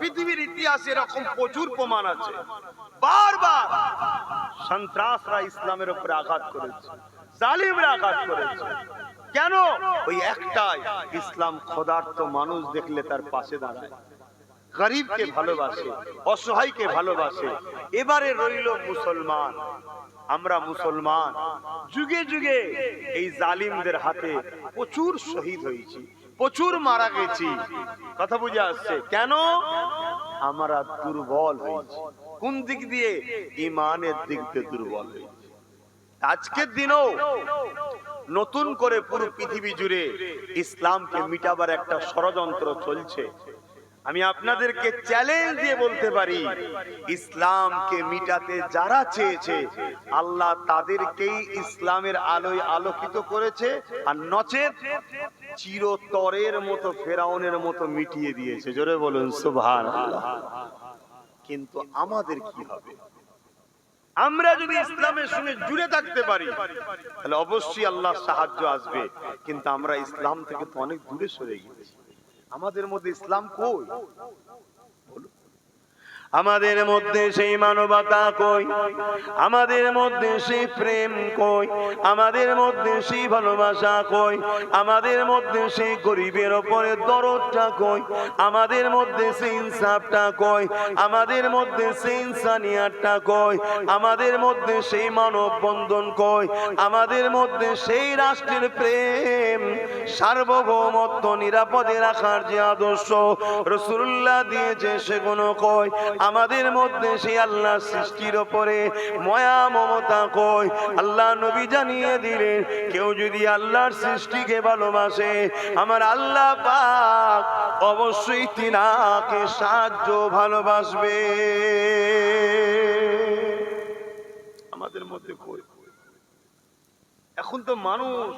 পৃথিবীর ইতিহাসে এরকম প্রচুর প্রমাণ আছে, বারবার সন্ত্রাসরা ইসলামের উপরে আঘাত করেছে, জালিমরা আঘাত করেছে। কেন? ওই একটাই, ইসলাম ক্ষুধার্ত মানুষ দেখলে তার পাশে দাঁড়ায়, গরিবকে ভালোবাসে, অসহায়কে ভালোবাসে। এবারে রইল মুসলমান, আমরা মুসলমান যুগে যুগে এই জালিমদের হাতে প্রচুর শহীদ হয়েছি, প্রচুর মারা গেছি। কথা বুঝে আসছে? কেন? আমরা দুর্বল হয়েছি। কোন দিক দিয়ে? ইমানের দিক দিয়ে দুর্বল হয়েছি। আজকের দিনও নতুন করে পুরো পৃথিবী জুড়ে ইসলামকে মিটাবার একটা ষড়যন্ত্র চলছে। আমি আপনাদেরকে চ্যালেঞ্জ দিয়ে বলতে পারি, ইসলামকে মিটাতে যারা চেয়েছে আল্লাহ তাদেরকেই ইসলামের আলোয় আলোকিত করেছে, আর নচেত চিরতরের মতো ফেরাউনের মতো মিটিয়ে দিয়েছে। জোরে বলুন সুবহানাল্লাহ। কিন্তু আমাদের কি হবে? আমরা যদি ইসলামের সঙ্গে জুড়ে থাকতে পারি তাহলে অবশ্যই আল্লাহর সাহায্য আসবে। কিন্তু আমরা ইসলাম থেকে তো অনেক দূরে সরে গেছি। আমাদের মধ্যে ইসলাম কই? আমাদের মধ্যে সেই মানবতা কই? আমাদের মধ্যে সেই প্রেম কই? আমাদের মধ্যে সেই ভালোবাসা কই? আমাদের মধ্যে সেই গরিবের উপরে দরদটা কই? আমাদের মধ্যে সেই ইনসাফটা কই? আমাদের মধ্যে সেই ইনসানিয়াতটা কই? আমাদের মধ্যে সেই মানব বন্ধন কই? আমাদের মধ্যে সেই রাষ্ট্রের প্রেম, সার্বভৌমত্ব নিরাপদে রাখার যে আদর্শ রাসূলুল্লাহ দিয়েছে সেগুলো কই? আমাদের মধ্যে সেই আল্লাহর সৃষ্টির উপরে মায়া মমতা কই? আল্লাহ নবী জানিয়ে দিলেন, কেউ যদি আল্লাহর সৃষ্টিকে ভালোবাসে, আমার আল্লাহ পাক অবশ্যই তিনাকে সাহায্য ভালোবাসবে। আমাদের মধ্যে কই? এখন তো মানুষ